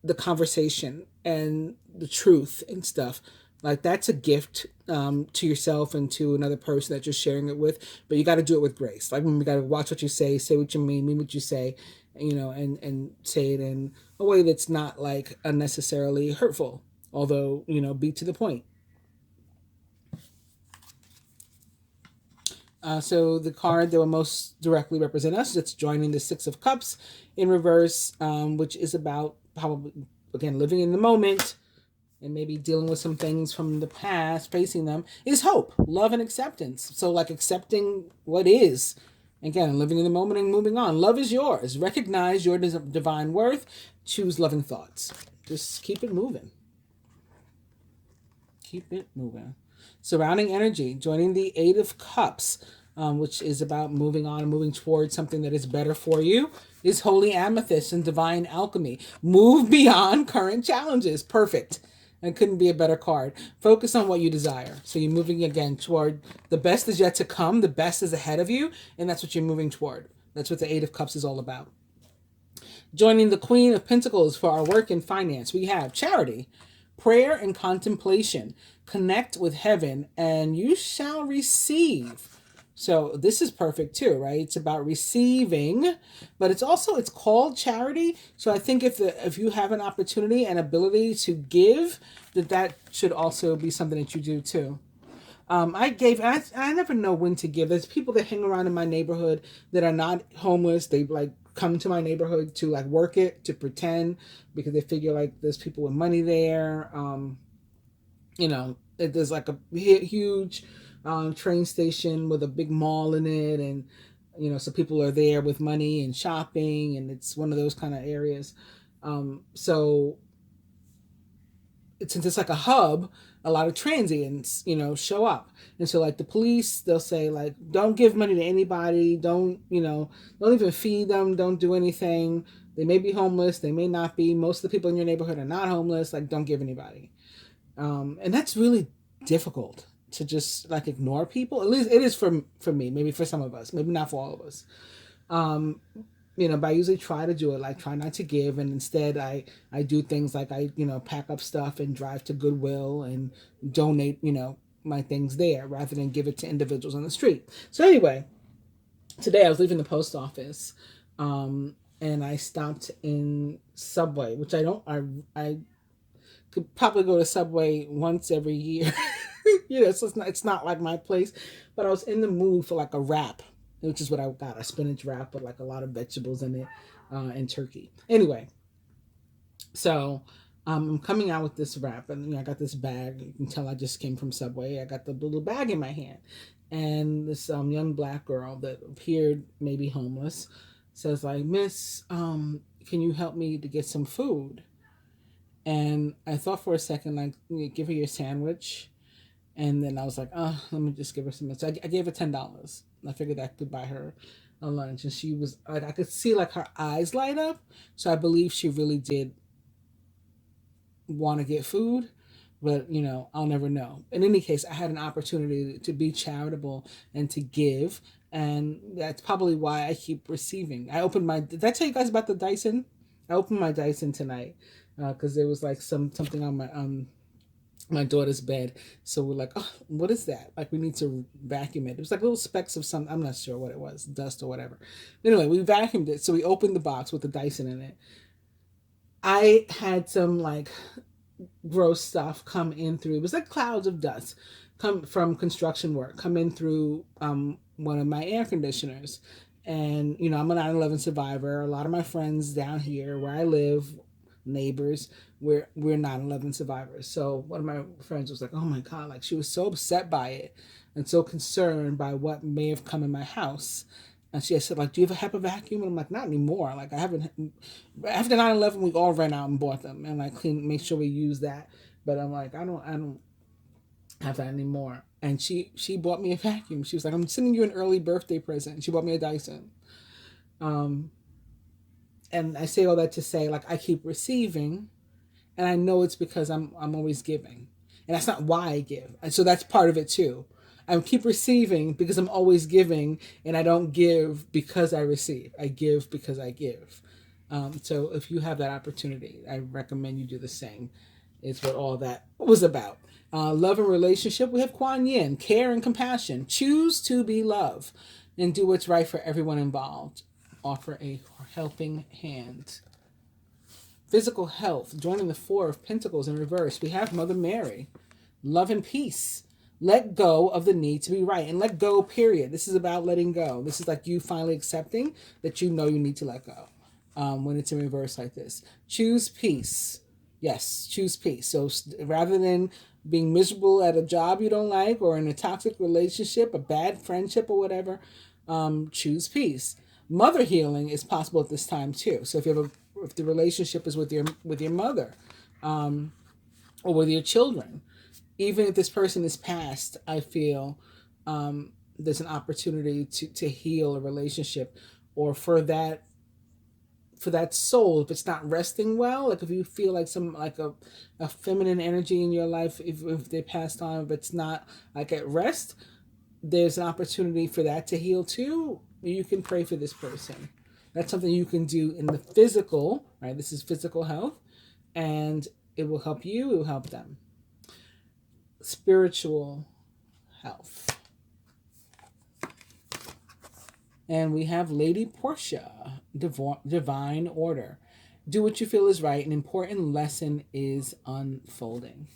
the conversation and the truth and stuff. That's a gift to yourself and to another person that you're sharing it with. But you got to do it with grace. We got to watch what you say what you mean what you say, and say it in a way that's not unnecessarily hurtful. Although, be to the point. So the card that will most directly represent us, it's joining the Six of Cups in reverse, which is about probably, again, living in the moment and maybe dealing with some things from the past, facing them, is hope, love, and acceptance. So accepting what is, again, living in the moment and moving on. Love is yours. Recognize your divine worth. Choose loving thoughts. Just keep it moving. Keep it moving. Surrounding energy, joining the Eight of Cups, which is about moving on and moving towards something that is better for you, is Holy Amethyst and Divine Alchemy. Move beyond current challenges. Perfect. It couldn't be a better card. Focus on what you desire. So you're moving again toward the best is yet to come. The best is ahead of you. And that's what you're moving toward. That's what the Eight of Cups is all about. Joining the Queen of Pentacles for our work and finance, we have charity, prayer, and contemplation. Connect with heaven and you shall receive. So this is perfect too, right? It's about receiving, but it's called charity. So I think if you have an opportunity and ability to give, that should also be something that you do too. I never know when to give. There's people that hang around in my neighborhood that are not homeless. They like come to my neighborhood to like work it, to pretend, because they figure like there's people with money there. There's like a huge train station with a big mall in it, and so people are there with money and shopping, and it's one of those kind of areas. So since it's like a hub, a lot of transients, show up. And so like the police, they'll say like, don't give money to anybody. Don't even feed them. Don't do anything. They may be homeless. They may not be. Most of the people in your neighborhood are not homeless. Like, don't give anybody. And that's really difficult to just like ignore people. At least it is for me, maybe for some of us, maybe not for all of us. But I usually try to do it, like try not to give, and instead I do things like I pack up stuff and drive to Goodwill and donate my things there rather than give it to individuals on the street. So anyway, today I was leaving the post office, and I stopped in Subway, which I could probably go to Subway once every year. So it's not like my place, but I was in the mood for like a wrap, which is what I got, a spinach wrap with like a lot of vegetables in it, and turkey. Anyway, so I'm coming out with this wrap, and I got this bag. You can tell I just came from Subway. I got the little bag in my hand, and this young black girl that appeared maybe homeless says like, "Miss, can you help me to get some food?" And I thought for a second, like, give her your sandwich. And then I was like, oh, let me just give her some. So I gave her $10. I figured that could buy her a lunch. And she was like, I could see like her eyes light up. So I believe she really did want to get food. But, I'll never know. In any case, I had an opportunity to be charitable and to give. And that's probably why I keep receiving. Did I tell you guys about the Dyson? I opened my Dyson tonight because there was like something on my daughter's bed. So we're like, oh, what is that? Like, we need to vacuum it. It was like little specks of some, I'm not sure what it was, dust or whatever. Anyway, we vacuumed it. So we opened the box with the Dyson in it. I had some like gross stuff come in through, it was like clouds of dust come from construction work, come in through one of my air conditioners. And, I'm a 9/11 survivor. A lot of my friends down here where I live, neighbors, we're 9/11 survivors. So one of my friends was like, oh my God, like she was so upset by it and so concerned by what may have come in my house. And she said, like, do you have a HEPA vacuum? And I'm like, not anymore. Like, I haven't, after 9/11, we all ran out and bought them and like make sure we use that. But I'm like, I don't have that anymore. And she bought me a vacuum. She was like, I'm sending you an early birthday present. She bought me a Dyson. And I say all that to say, like, I keep receiving, and I know it's because I'm always giving, and that's not why I give. And so that's part of it too. I keep receiving because I'm always giving, and I don't give because I receive. I give because I give. So if you have that opportunity, I recommend you do the same. It's what all that was about. Love and relationship. We have Kuan Yin, care and compassion. Choose to be love, and do what's right for everyone involved. Offer a helping hand. Physical health, joining the Four of Pentacles in reverse. We have Mother Mary. Love and peace. Let go of the need to be right, and let go, period. This is about letting go. This is like you finally accepting that you need to let go when it's in reverse like this. Choose peace. Yes, choose peace. So rather than being miserable at a job you don't like, or in a toxic relationship, a bad friendship or whatever, choose peace. Mother healing is possible at this time too. So if the relationship is with your mother, or with your children, even if this person is passed, I feel there's an opportunity to heal a relationship, or for that soul, if it's not resting well, like if you feel like a feminine energy in your life, if they passed on, if it's not like at rest, there's an opportunity for that to heal too. You can pray for this person. That's something you can do in the physical, right? This is physical health, and it will help you, it will help them. Spiritual health. And we have Lady Portia, divine order. Do what you feel is right. An important lesson is unfolding.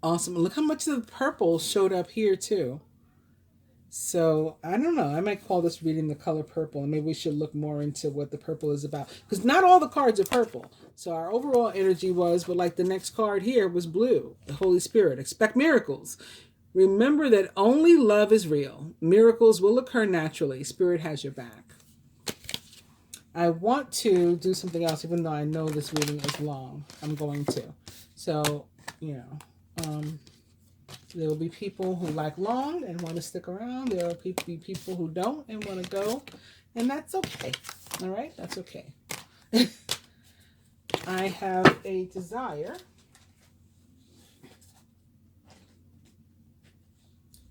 Awesome. Look how much of the purple showed up here too. So I don't know. I might call this reading the color purple, and maybe we should look more into what the purple is about. Because not all the cards are purple. So our overall energy was, but like the next card here was blue, the Holy Spirit. Expect miracles. Remember that only love is real. Miracles will occur naturally. Spirit has your back. I want to do something else, even though I know this reading is long. I'm going to. So, there will be people who like long and want to stick around. There will be people who don't and want to go. And that's okay. All right? That's okay. I have a desire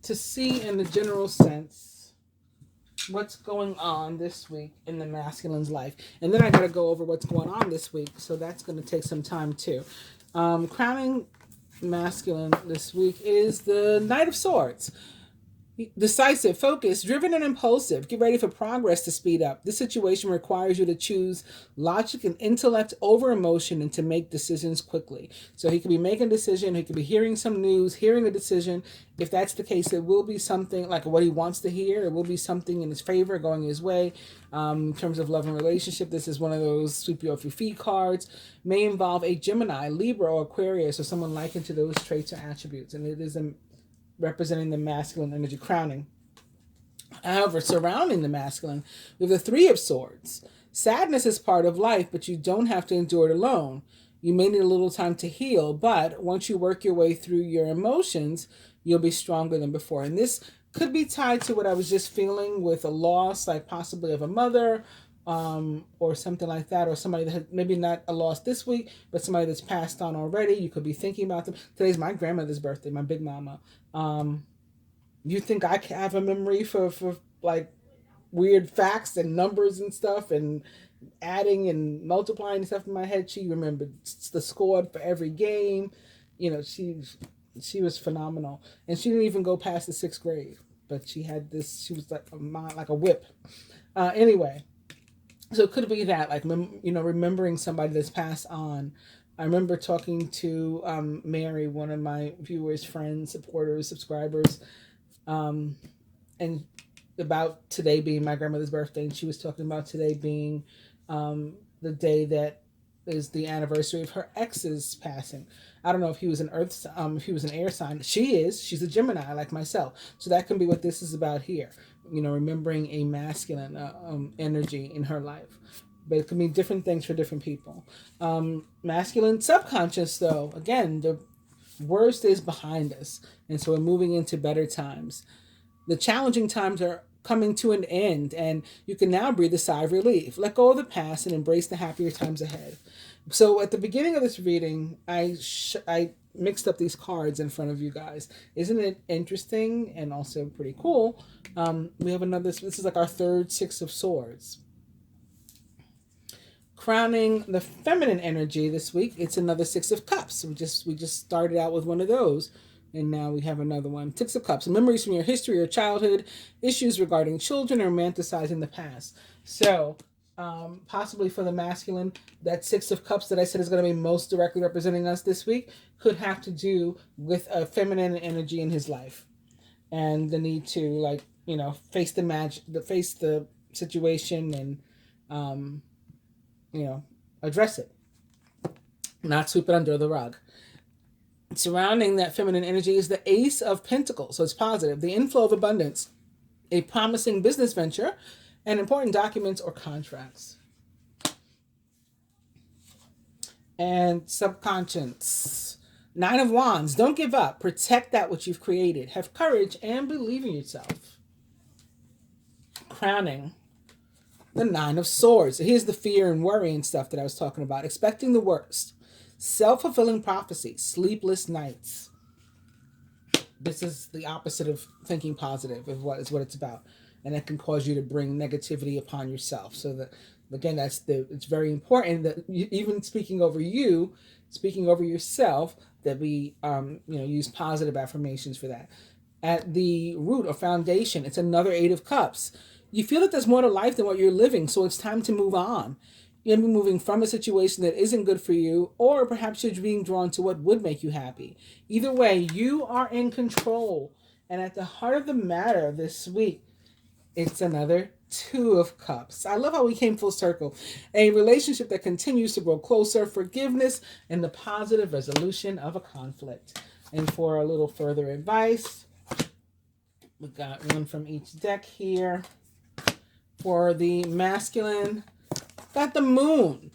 to see in the general sense what's going on this week in the masculine's life. And then I got to go over what's going on this week. So that's going to take some time too. Crowning masculine this week is the Knight of Swords. Decisive, focused, driven, and impulsive. Get ready for progress to speed up. This situation requires you to choose logic and intellect over emotion and to make decisions quickly. So he could be making a decision. He could be hearing some news, hearing a decision. If that's the case, it will be something like what he wants to hear. It will be something in his favor, going his way. In terms of love and relationship, this is one of those sweep you off your feet cards. May involve a Gemini, Libra, or Aquarius, or someone likened to those traits or attributes. And it is representing the masculine energy crowning. However, surrounding the masculine, we have the Three of Swords. Sadness is part of life, but you don't have to endure it alone. You may need a little time to heal, but once you work your way through your emotions, you'll be stronger than before. And this could be tied to what I was just feeling with a loss, like possibly of a mother, or something like that, or somebody that had maybe not a loss this week, but somebody that's passed on already. You could be thinking about them. Today's my grandmother's birthday, my big mama. You think I have a memory for like weird facts and numbers and stuff and adding and multiplying stuff in my head? She remembered the score for every game. She was phenomenal, and she didn't even go past the 6th grade. But she had this. She was like a mind, like a whip. Anyway. So it could be that, like, remembering somebody that's passed on. I remember talking to Mary, one of my viewers, friends, supporters, subscribers, and about today being my grandmother's birthday. And she was talking about today being the day that is the anniversary of her ex's passing. I don't know if he was an if he was an air sign. She's a Gemini like myself. So that can be what this is about here. Remembering a masculine energy in her life. But it can mean different things for different people. Masculine subconscious, though, again, the worst is behind us. And so we're moving into better times. The challenging times are coming to an end, and you can now breathe a sigh of relief. Let go of the past and embrace the happier times ahead. So at the beginning of this reading, I mixed up these cards in front of you guys. Isn't it interesting and also pretty cool? We have another, this is like our third 6 of Swords. Crowning the feminine energy this week, it's another 6 of Cups. We just started out with one of those, and now we have another one. 6 of Cups, memories from your history or childhood, issues regarding children, or romanticizing the past. So, possibly for the masculine, that 6 of Cups that I said is going to be most directly representing us this week could have to do with a feminine energy in his life, and the need to face the situation and address it, not sweep it under the rug. Surrounding that feminine energy is the Ace of Pentacles, so it's positive. The inflow of abundance, a promising business venture, and important documents or contracts. And subconscious. 9 of Wands. Don't give up. Protect that which you've created. Have courage and believe in yourself. Crowning the 9 of Swords. So here's the fear and worry and stuff that I was talking about. Expecting the worst. Self-fulfilling prophecy. Sleepless nights. This is the opposite of thinking positive, of what it's about. And that can cause you to bring negativity upon yourself. So that, again, it's very important that even speaking over yourself, that we use positive affirmations for that. At the root or foundation, it's another 8 of Cups. You feel that there's more to life than what you're living, so it's time to move on. You're going to be moving from a situation that isn't good for you, or perhaps you're being drawn to what would make you happy. Either way, you are in control. And at the heart of the matter this week, it's another Two of Cups. I love how we came full circle. A relationship that continues to grow closer, forgiveness, and the positive resolution of a conflict. And for a little further advice, we got one from each deck here. For the masculine, got the Moon.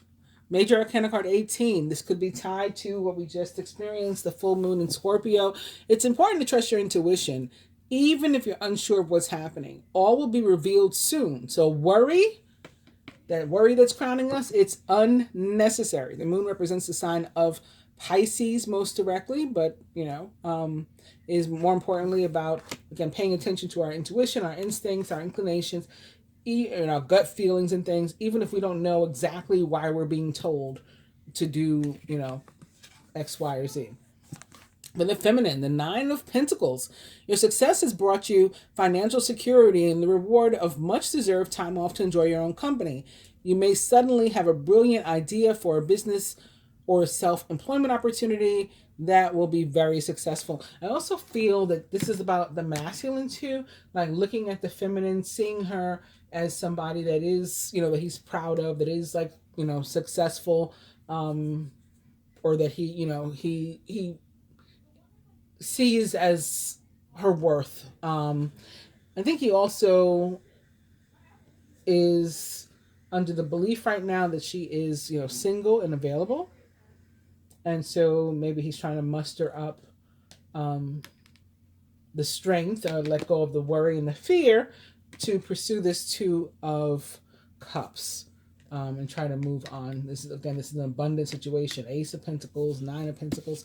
Major Arcana card 18. This could be tied to what we just experienced, the full moon in Scorpio. It's important to trust your intuition, even if you're unsure of what's happening. All will be revealed soon. So that worry that's crowning us, it's unnecessary. The moon represents the sign of Pisces most directly, but, is more importantly about, again, paying attention to our intuition, our instincts, our inclinations, our gut feelings and things, even if we don't know exactly why we're being told to do, X, Y, or Z. But the feminine, the Nine of Pentacles. Your success has brought you financial security and the reward of much deserved time off to enjoy your own company. You may suddenly have a brilliant idea for a business or a self-employment opportunity that will be very successful. I also feel that this is about the masculine too, like looking at the feminine, seeing her as somebody that is, that he's proud of, that is like, successful, or that he sees as her worth. I think he also is under the belief right now that she is, single and available. And so maybe he's trying to muster up the strength, let go of the worry and the fear to pursue this Two of Cups, and try to move on. This is an abundant situation. Ace of Pentacles, Nine of Pentacles.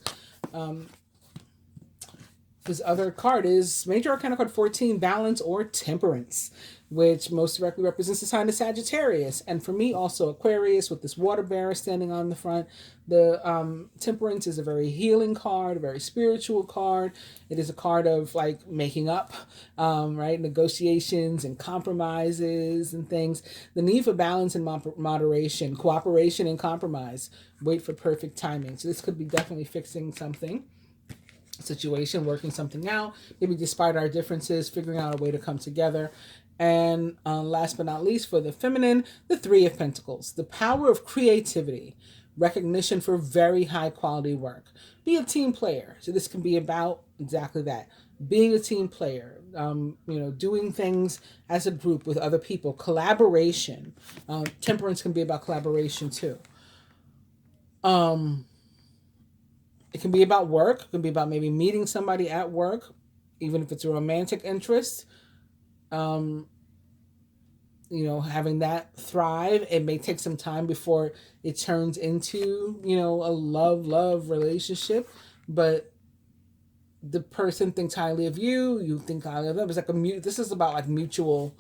This other card is Major Arcana card 14, Balance or Temperance, which most directly represents the sign of Sagittarius. And for me, also Aquarius, with this water bearer standing on the front. The Temperance is a very healing card, a very spiritual card. It is a card of like making up, right? Negotiations and compromises and things. The need for balance and moderation, cooperation and compromise. Wait for perfect timing. So this could be definitely fixing something. Situation, working something out, maybe despite our differences, figuring out a way to come together. And last but not least, for the feminine, the Three of Pentacles, the power of creativity, recognition for very high quality work. Be a team player. So this can be about exactly that, being a team player, doing things as a group with other people, collaboration. Temperance can be about collaboration too. It can be about work. It can be about maybe meeting somebody at work, even if it's a romantic interest. Having that thrive. It may take some time before it turns into, a love relationship. But the person thinks highly of you. You think highly of them. It's like this is about like mutual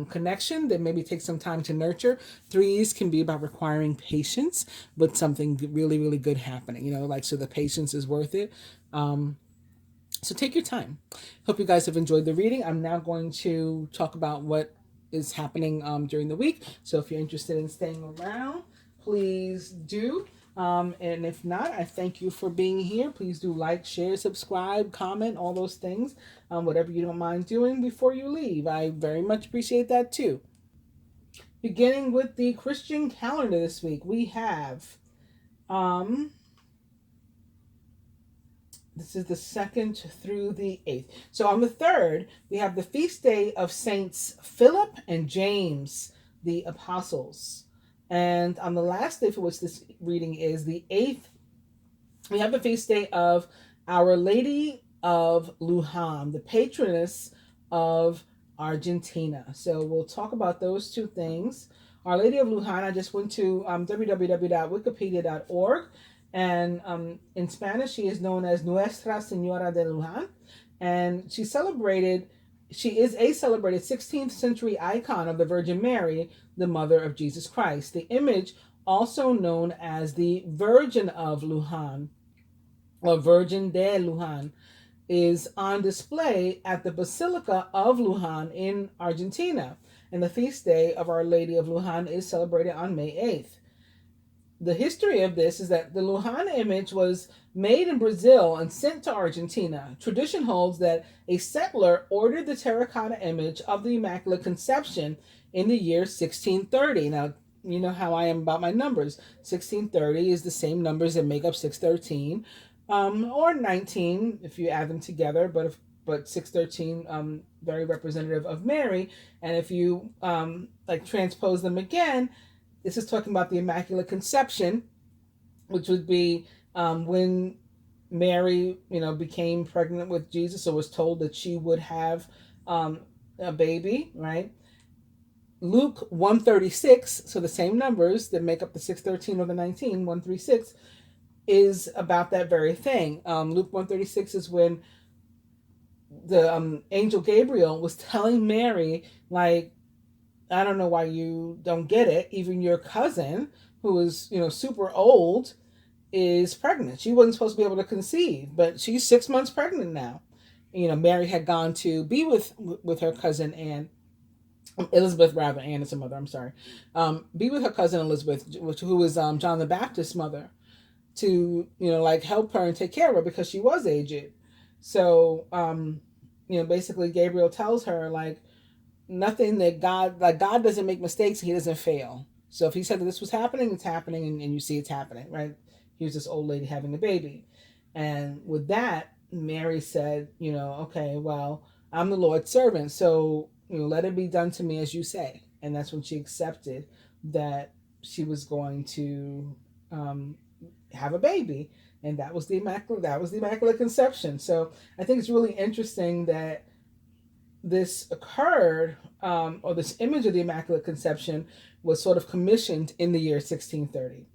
connection that maybe takes some time to nurture. Threes can be about requiring patience, but something really, really good happening, so the patience is worth it. So take your time. Hope you guys have enjoyed the reading. I'm now going to talk about what is happening during the week. So if you're interested in staying around, please do. And if not, I thank you for being here. Please do like, share, subscribe, comment, all those things, whatever you don't mind doing before you leave. I very much appreciate that too. Beginning with the Christian calendar this week, we have, this is the 2nd through the 8th. So on the 3rd, we have the feast day of Saints Philip and James, the apostles. And on the last day for which this reading is, the 8th, we have the feast day of Our Lady of Luján, the patroness of Argentina. So we'll talk about those two things. Our Lady of Luján, I just went to www.wikipedia.org, and in Spanish, she is known as Nuestra Señora de Luján, and she is a celebrated 16th century icon of the Virgin Mary, the Mother of Jesus Christ. The image, also known as the Virgin of Luján, or Virgin de Luján, is on display at the Basilica of Luján in Argentina. and the feast day of Our Lady of Lujan is celebrated on May 8th. The history of this is that the Lujan image was made in Brazil and sent to Argentina. Tradition holds that a settler ordered the terracotta image of the Immaculate Conception in the year 1630. Now, you know how I am about my numbers. 1630 is the same numbers that make up 613, or 19 if you add them together, but 613 very representative of Mary. And if you like transpose them again, this is talking about the Immaculate Conception, which would be when Mary, became pregnant with Jesus, or was told that she would have a baby, right? Luke 136, so the same numbers that make up the 613 or the 19, 136, is about that very thing. Luke 136 is when the angel Gabriel was telling Mary, like, I don't know why you don't get it. Even your cousin, who is, super old, is pregnant. She wasn't supposed to be able to conceive, but she's 6 months pregnant now. Mary had gone to be with her cousin Anne, Elizabeth, rather. Anne is her mother. I'm sorry. Be with her cousin Elizabeth, who was John the Baptist's mother, to help her and take care of her because she was aged. So basically Gabriel tells her, like, nothing that God doesn't make mistakes. He doesn't fail. So if he said that this was happening, it's happening, and you see it's happening, right? Here's this old lady having a baby. And with that, Mary said, okay, well, I'm the Lord's servant. So, let it be done to me as you say. And that's when she accepted that she was going to have a baby. And that was the Immaculate Conception. So I think it's really interesting that this occurred, or this image of the Immaculate Conception was sort of commissioned in the year 1630.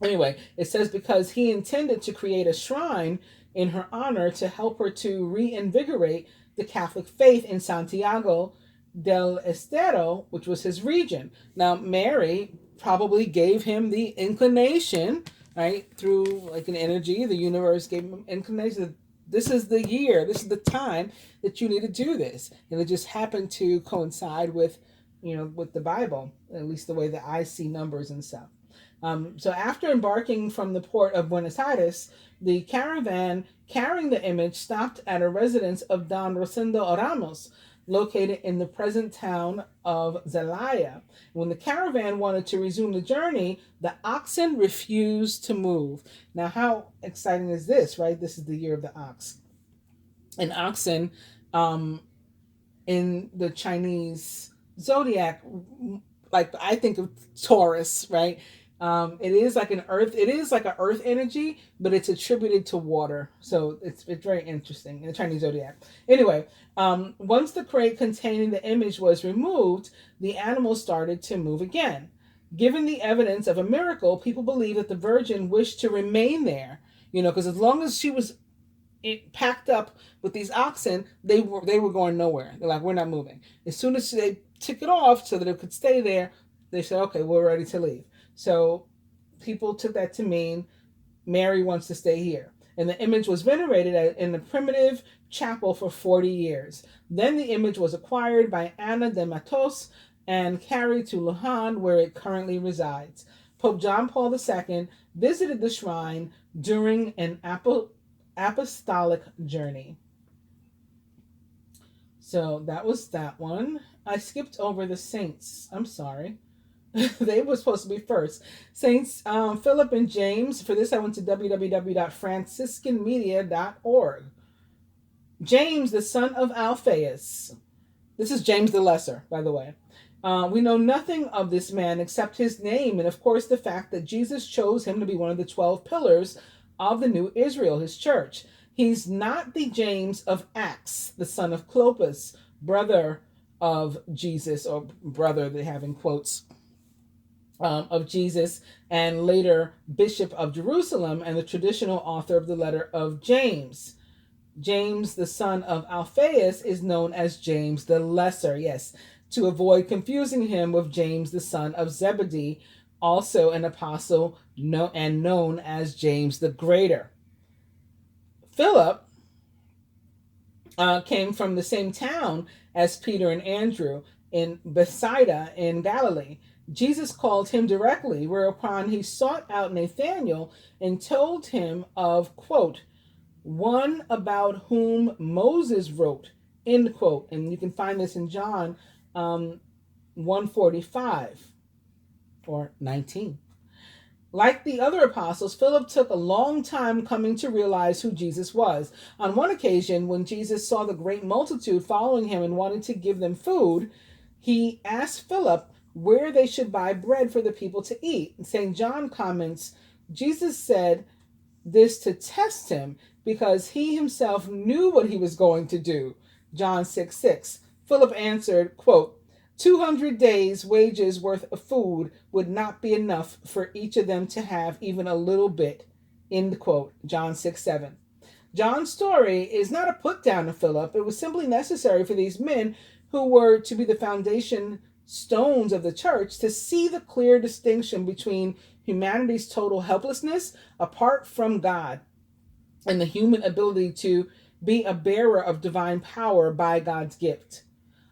Anyway, it says because he intended to create a shrine in her honor to help her to reinvigorate the Catholic faith in Santiago del Estero, which was his region. Now, Mary probably gave him the inclination, right, through like an energy, the universe gave him inclination. This is the year, this is the time that you need to do this. And it just happened to coincide with, with the Bible, at least the way that I see numbers and stuff. So after embarking from the port of Buenos Aires, the caravan carrying the image stopped at a residence of Don Rosendo Ramos, located in the present town of Zelaya. When the caravan wanted to resume the journey, the oxen refused to move. Now, how exciting is this, right? This is the year of the ox. An oxen, in the Chinese zodiac, like I think of Taurus, right? It is like an earth energy, but it's attributed to water. So it's very interesting in the Chinese zodiac. Anyway, once the crate containing the image was removed, the animal started to move again. Given the evidence of a miracle, people believe that the Virgin wished to remain there, because as long as she was packed up with these oxen, they were going nowhere. They're like, we're not moving. As soon as they took it off so that it could stay there, they said, okay, we're ready to leave. So people took that to mean Mary wants to stay here. And the image was venerated in the primitive chapel for 40 years. Then the image was acquired by Ana de Matos and carried to Lujan, where it currently resides. Pope John Paul II visited the shrine during an apostolic journey. So that was that one. I skipped over the saints. I'm sorry. They were supposed to be first. Saints Philip and James. For this, I went to www.franciscanmedia.org. James, the son of Alphaeus. This is James the Lesser, by the way. We know nothing of this man except his name, and of course the fact that Jesus chose him to be one of the 12 pillars of the new Israel, his church. He's not the James of Acts, the son of Clopas, brother of Jesus, or brother, they have in quotes, of Jesus, and later Bishop of Jerusalem, and the traditional author of the letter of James. James, the son of Alphaeus, is known as James the Lesser, yes, to avoid confusing him with James, the son of Zebedee, also an apostle and known as James the Greater. Philip came from the same town as Peter and Andrew, in Bethsaida in Galilee. Jesus called him directly, whereupon he sought out Nathanael and told him of, quote, one about whom Moses wrote, end quote. And you can find this in John 145 or 19. Like the other apostles, Philip took a long time coming to realize who Jesus was. On one occasion, when Jesus saw the great multitude following him and wanted to give them food, he asked Philip where they should buy bread for the people to eat. St. John comments, Jesus said this to test him because he himself knew what he was going to do. John 6:6. Philip answered, quote, 200 days' wages worth of food would not be enough for each of them to have even a little bit, end quote. John 6:7. John's story is not a put down to Philip. It was simply necessary for these men who were to be the foundation stones of the church to see the clear distinction between humanity's total helplessness apart from God and the human ability to be a bearer of divine power by God's gift.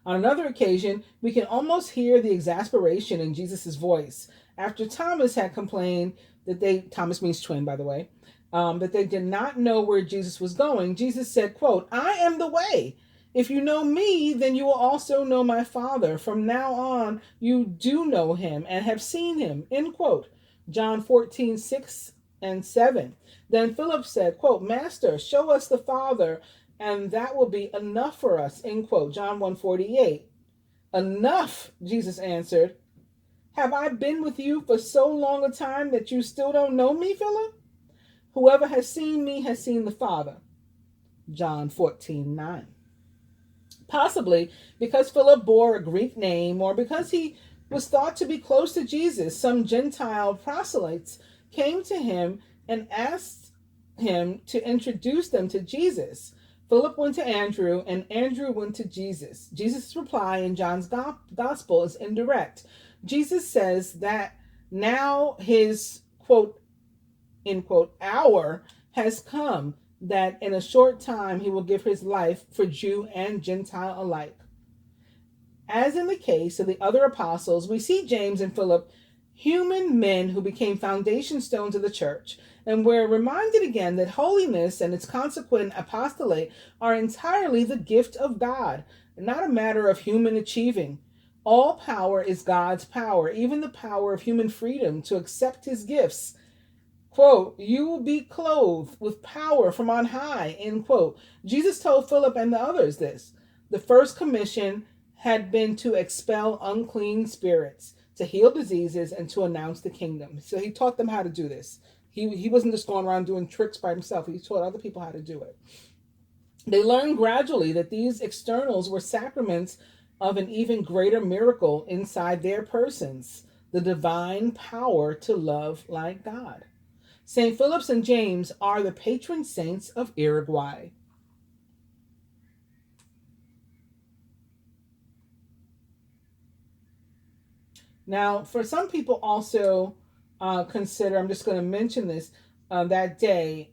On another occasion, we can almost hear the exasperation in Jesus' voice after Thomas had complained that Thomas means twin, by the way, that they did not know where Jesus was going. Jesus said, quote, I am the way. If you know me, then you will also know my Father. From now on, you do know him and have seen him, end quote. John 14:6 and 7. Then Philip said, quote, Master, show us the Father, and that will be enough for us, end quote. John 1:48. Enough, Jesus answered. Have I been with you for so long a time that you still don't know me, Philip? Whoever has seen me has seen the Father. John 14:9. Possibly because Philip bore a Greek name or because he was thought to be close to Jesus, some Gentile proselytes came to him and asked him to introduce them to Jesus. Philip went to Andrew, and Andrew went to Jesus. Jesus' reply in John's gospel is indirect. Jesus says that now his, quote, end quote, hour has come, that in a short time he will give his life for Jew and Gentile alike. As in the case of the other apostles, we see James and Philip, human men who became foundation stones of the church, and we're reminded again that holiness and its consequent apostolate are entirely the gift of God, not a matter of human achieving. All power is God's power, even the power of human freedom to accept his gifts. Quote, you will be clothed with power from on high, end quote. Jesus told Philip and the others this. The first commission had been to expel unclean spirits, to heal diseases, and to announce the kingdom. So he taught them how to do this. He wasn't just going around doing tricks by himself. He taught other people how to do it. They learned gradually that these externals were sacraments of an even greater miracle inside their persons, the divine power to love like God. St. Philip and James are the patron saints of Uruguay. Now, for some people also consider, I'm just going to mention this, that day,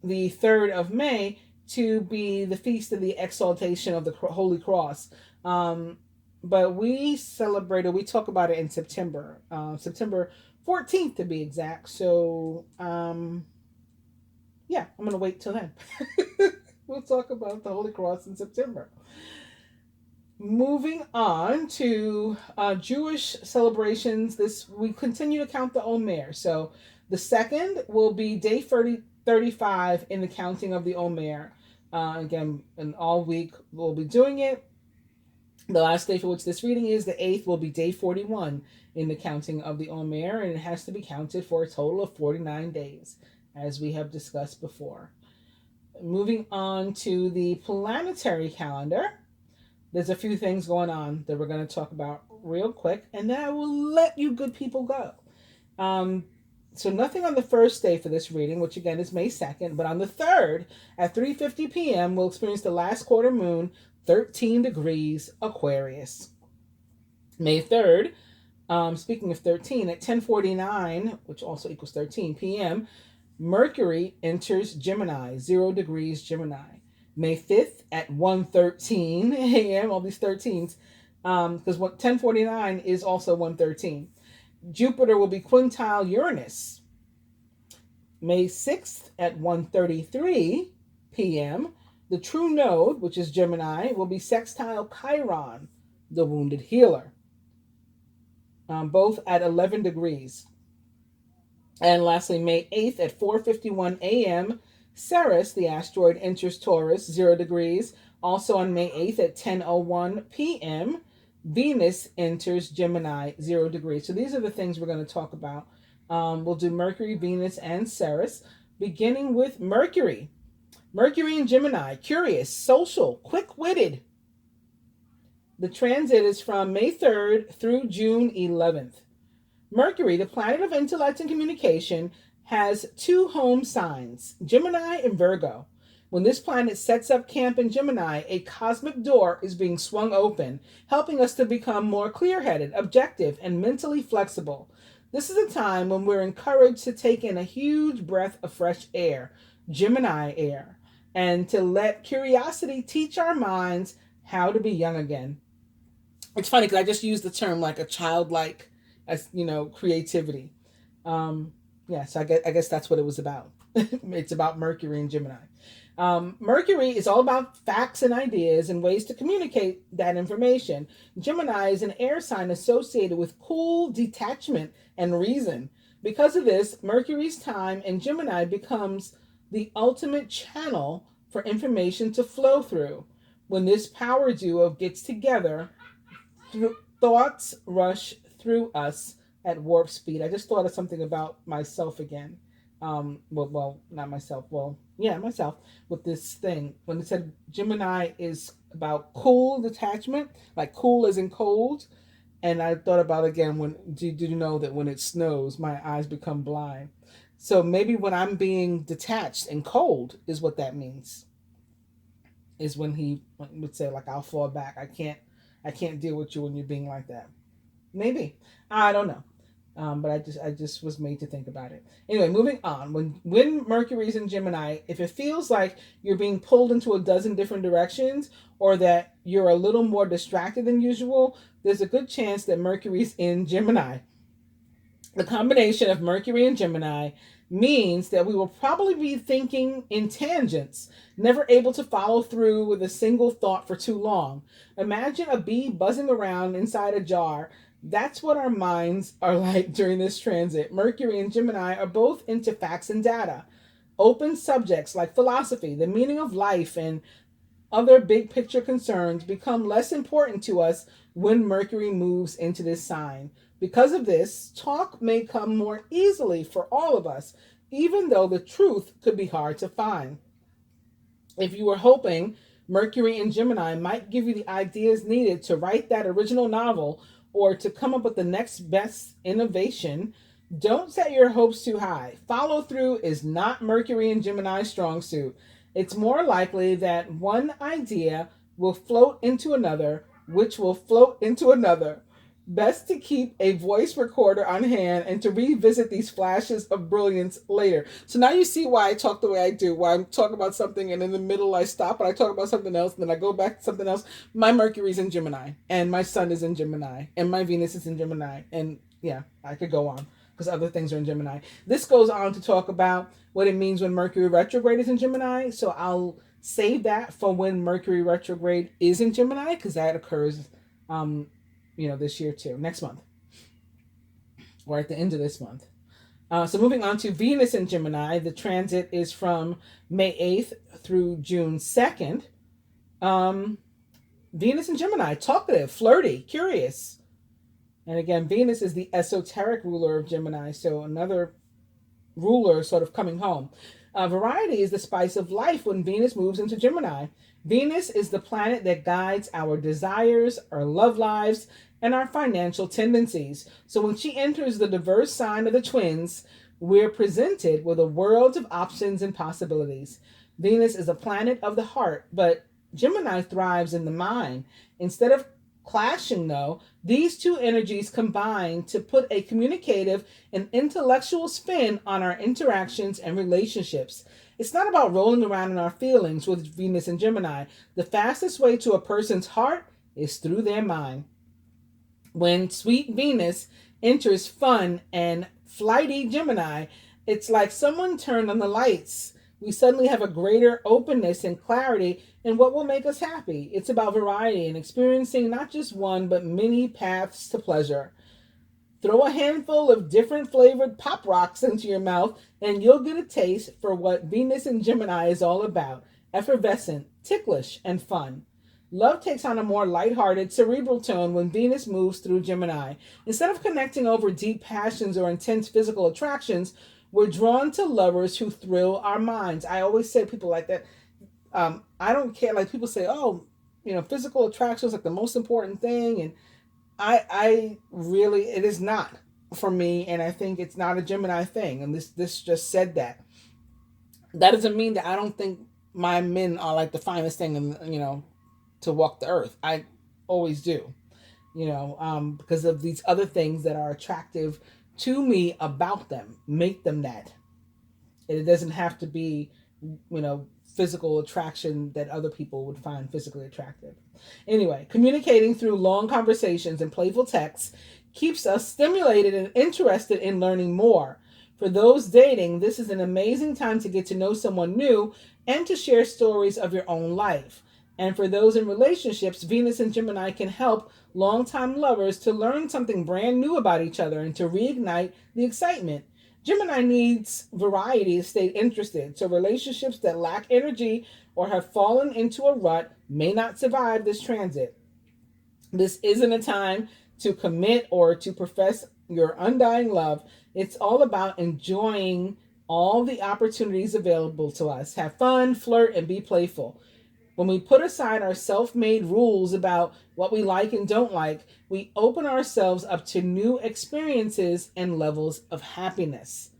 the 3rd of May, to be the feast of the exaltation of the Holy Cross. But we talk about it in September, September 14th to be exact. So, yeah, I'm going to wait till then. We'll talk about the Holy Cross in September. Moving on to Jewish celebrations, we continue to count the Omer. So the 2nd will be day 35 in the counting of the Omer. Again, and all week we'll be doing it. The last day for which this reading is, the 8th, will be day 41 in the counting of the Omer, and it has to be counted for a total of 49 days, as we have discussed before. Moving on to the planetary calendar, there's a few things going on that we're going to talk about real quick, and then I will let you good people go. So nothing on the first day for this reading, which again is May 2nd, but on the 3rd at 3:50 p.m., we'll experience the last quarter moon, 13 degrees Aquarius. May 3rd, speaking of 13, at 10:49, which also equals 13 p.m., Mercury enters Gemini, 0 degrees Gemini. May 5th at 1:13 a.m., all these 13s, because 1049 is also 113. Jupiter will be quintile Uranus May 6th at 1:33 p.m. The true node, which is Gemini, will be sextile Chiron, the wounded healer, both at 11 degrees. And lastly, May 8th at 4:51 a.m., Ceres, the asteroid, enters Taurus, 0 degrees. Also on May 8th at 10:01 p.m., Venus enters Gemini, 0 degrees. So these are the things we're going to talk about. We'll do Mercury, Venus, and Ceres, beginning with Mercury. Mercury in Gemini, curious, social, quick-witted. The transit is from May 3rd through June 11th. Mercury, the planet of intellect and communication, has 2 home signs, Gemini and Virgo. When this planet sets up camp in Gemini, a cosmic door is being swung open, helping us to become more clear-headed, objective, and mentally flexible. This is a time when we're encouraged to take in a huge breath of fresh air, Gemini air, and to let curiosity teach our minds how to be young again. It's funny because I just used the term like a childlike, creativity. So I guess that's what it was about. It's about Mercury and Gemini. Mercury is all about facts and ideas and ways to communicate that information. Gemini is an air sign associated with cool detachment and reason. Because of this, Mercury's time in Gemini becomes the ultimate channel for information to flow through. When this power duo gets together, thoughts rush through us at warp speed. I just thought of something about myself again. Not myself. Myself with this thing. When it said Gemini is about cool detachment, like cool as in cold. And I thought about again, did you know that when it snows, my eyes become blind? So maybe when I'm being detached and cold is what that means. Is when he would say, like, I'll fall back. I can't deal with you when you're being like that. Maybe. I don't know. But I just was made to think about it. Anyway, moving on. When Mercury's in Gemini, if it feels like you're being pulled into a dozen different directions or that you're a little more distracted than usual, there's a good chance that Mercury's in Gemini. The combination of Mercury and Gemini means that we will probably be thinking in tangents, never able to follow through with a single thought for too long. Imagine a bee buzzing around inside a jar. That's what our minds are like during this transit. Mercury and Gemini are both into facts and data. Open subjects like philosophy, the meaning of life, and other big picture concerns become less important to us when Mercury moves into this sign. Because of this, talk may come more easily for all of us, even though the truth could be hard to find. If you were hoping Mercury and Gemini might give you the ideas needed to write that original novel or to come up with the next best innovation, don't set your hopes too high. Follow through is not Mercury and Gemini's strong suit. It's more likely that one idea will float into another, which will float into another. Best to keep a voice recorder on hand and to revisit these flashes of brilliance later. So now you see why I talk the way I do, why I'm talking about something and in the middle I stop and I talk about something else and then I go back to something else. My Mercury's in Gemini and my Sun is in Gemini and my Venus is in Gemini. And yeah, I could go on because other things are in Gemini. This goes on to talk about what it means when Mercury retrograde is in Gemini. So I'll save that for when Mercury retrograde is in Gemini because that occurs this year too, next month, or at the end of this month. So moving on to Venus in Gemini, the transit is from May 8th through June 2nd. Venus in Gemini, talkative, flirty, curious. And again, Venus is the esoteric ruler of Gemini, so another ruler sort of coming home. Variety is the spice of life when Venus moves into Gemini. Venus is the planet that guides our desires, our love lives, and our financial tendencies. So when she enters the diverse sign of the twins, we're presented with a world of options and possibilities. Venus is a planet of the heart, but Gemini thrives in the mind. Instead of clashing, though, these two energies combine to put a communicative and intellectual spin on our interactions and relationships. It's not about rolling around in our feelings with Venus and Gemini. The fastest way to a person's heart is through their mind. When sweet Venus enters fun and flighty Gemini, it's like someone turned on the lights. We suddenly have a greater openness and clarity in what will make us happy. It's about variety and experiencing not just one, but many paths to pleasure. Throw a handful of different flavored pop rocks into your mouth, and you'll get a taste for what Venus and Gemini is all about: effervescent, ticklish, and fun. Love takes on a more lighthearted, cerebral tone when Venus moves through Gemini. Instead of connecting over deep passions or intense physical attractions, we're drawn to lovers who thrill our minds. I always say to people like that, I don't care. Like people say, oh, physical attraction is like the most important thing. And I really, it is not for me. And I think it's not a Gemini thing. And this just said that. That doesn't mean that I don't think my men are like the finest thing to walk the earth. I always do, because of these other things that are attractive to me about them, make them that. It doesn't have to be, physical attraction that other people would find physically attractive. Anyway, communicating through long conversations and playful texts keeps us stimulated and interested in learning more. For those dating, this is an amazing time to get to know someone new and to share stories of your own life. And for those in relationships, Venus and Gemini can help longtime lovers to learn something brand new about each other and to reignite the excitement. Gemini needs variety to stay interested, so relationships that lack energy or have fallen into a rut may not survive this transit. This isn't a time to commit or to profess your undying love. It's all about enjoying all the opportunities available to us. Have fun, flirt, and be playful. When we put aside our self-made rules about what we like and don't like, we open ourselves up to new experiences and levels of happiness.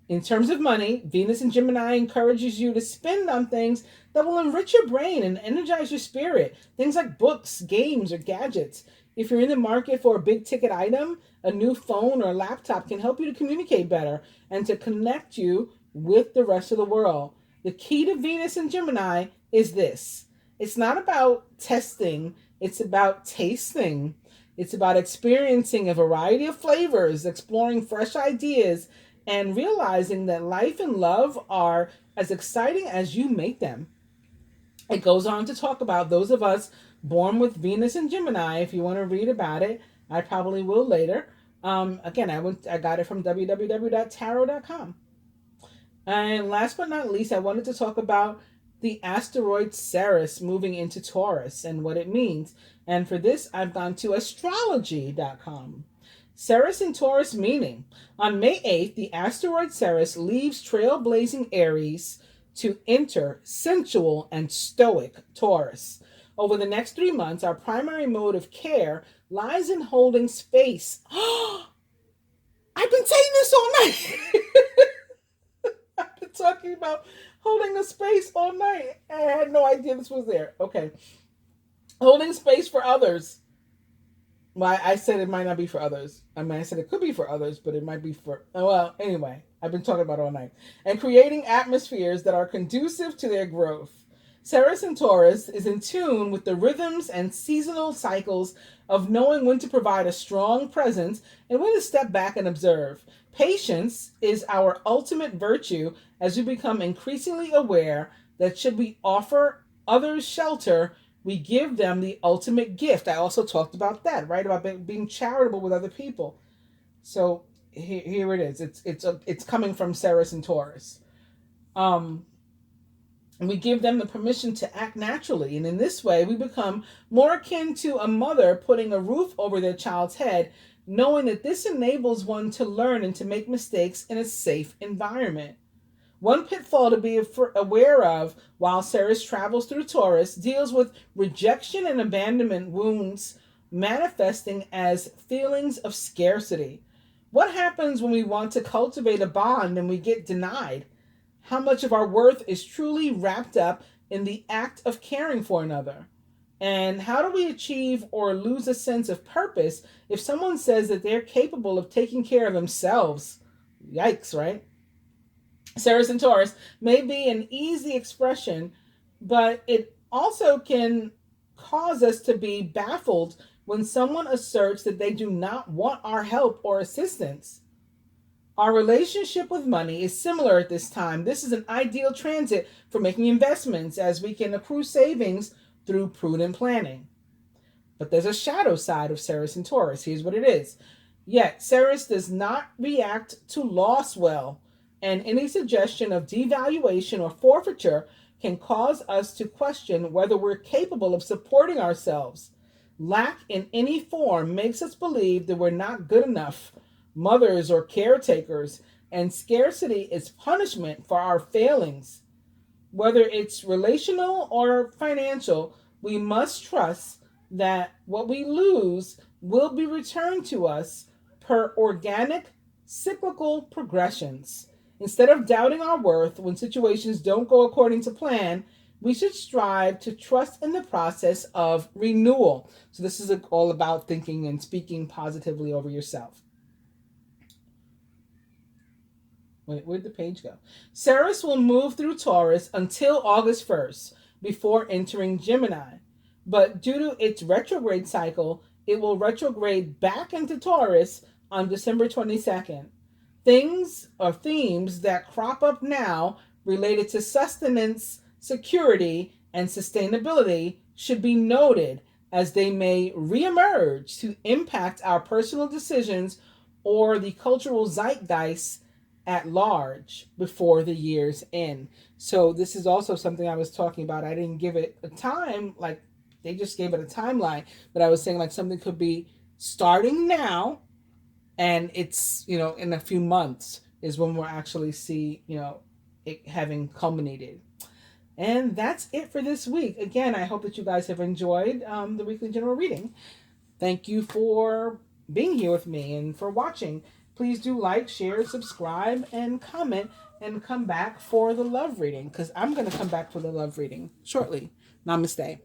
In terms of money, Venus and Gemini encourages you to spend on things that will enrich your brain and energize your spirit. Things like books, games, or gadgets. If you're in the market for a big ticket item, a new phone or laptop can help you to communicate better and to connect you with the rest of the world. The key to Venus and Gemini is this. It's not about testing, it's about tasting. It's about experiencing a variety of flavors, exploring fresh ideas, and realizing that life and love are as exciting as you make them. It goes on to talk about those of us born with Venus and Gemini. If you want to read about it, I probably will later. Again, I got it from www.tarot.com. And last but not least, I wanted to talk about the asteroid Ceres moving into Taurus and what it means. And for this, I've gone to astrology.com. Ceres in Taurus meaning. On May 8th, the asteroid Ceres leaves trailblazing Aries to enter sensual and stoic Taurus. Over the next 3 months, our primary mode of care lies in holding space. I've been saying this all night. I've been talking about holding a space all night. I had no idea this was there. Okay. Holding space for others. Well, I said it might not be for others. I mean, I said it could be for others, but it might be for... Well, anyway, I've been talking about it all night. And creating atmospheres that are conducive to their growth. Ceres in Taurus is in tune with the rhythms and seasonal cycles of knowing when to provide a strong presence and when to step back and observe. Patience is our ultimate virtue as we become increasingly aware that should we offer others shelter, we give them the ultimate gift. I also talked about that, right? About being charitable with other people. So here it is. It's coming from Ceres and Taurus. And we give them the permission to act naturally. And in this way, we become more akin to a mother putting a roof over their child's head, knowing that this enables one to learn and to make mistakes in a safe environment. One pitfall to be aware of while Ceres travels through Taurus deals with rejection and abandonment wounds manifesting as feelings of scarcity. What happens when we want to cultivate a bond and we get denied? How much of our worth is truly wrapped up in the act of caring for another? And how do we achieve or lose a sense of purpose if someone says that they're capable of taking care of themselves? Yikes, right? Ceres and Taurus may be an easy expression, but it also can cause us to be baffled when someone asserts that they do not want our help or assistance. Our relationship with money is similar at this time. This is an ideal transit for making investments, as we can accrue savings through prudent planning. But there's a shadow side of Ceres and Taurus. Here's what it is. Yet, Ceres does not react to loss well, and any suggestion of devaluation or forfeiture can cause us to question whether we're capable of supporting ourselves. Lack in any form makes us believe that we're not good enough mothers or caretakers, and scarcity is punishment for our failings. Whether it's relational or financial, we must trust that what we lose will be returned to us per organic, cyclical progressions. Instead of doubting our worth when situations don't go according to plan, we should strive to trust in the process of renewal. So this is all about thinking and speaking positively over yourself. Wait, where'd the page go? Ceres will move through Taurus until August 1st before entering Gemini. But due to its retrograde cycle, it will retrograde back into Taurus on December 22nd. Things or themes that crop up now related to sustenance, security, and sustainability should be noted, as they may reemerge to impact our personal decisions or the cultural zeitgeist at large before the year's end. So this is also something I was talking about. I didn't give it a time, like they just gave it a timeline, but I was saying like something could be starting now, and it's, in a few months is when we'll actually see, it having culminated. And that's it for this week. Again, I hope that you guys have enjoyed the weekly general reading. Thank you for being here with me and for watching. Please do like, share, subscribe, and comment, and come back for the love reading, because I'm going to come back for the love reading shortly. Namaste.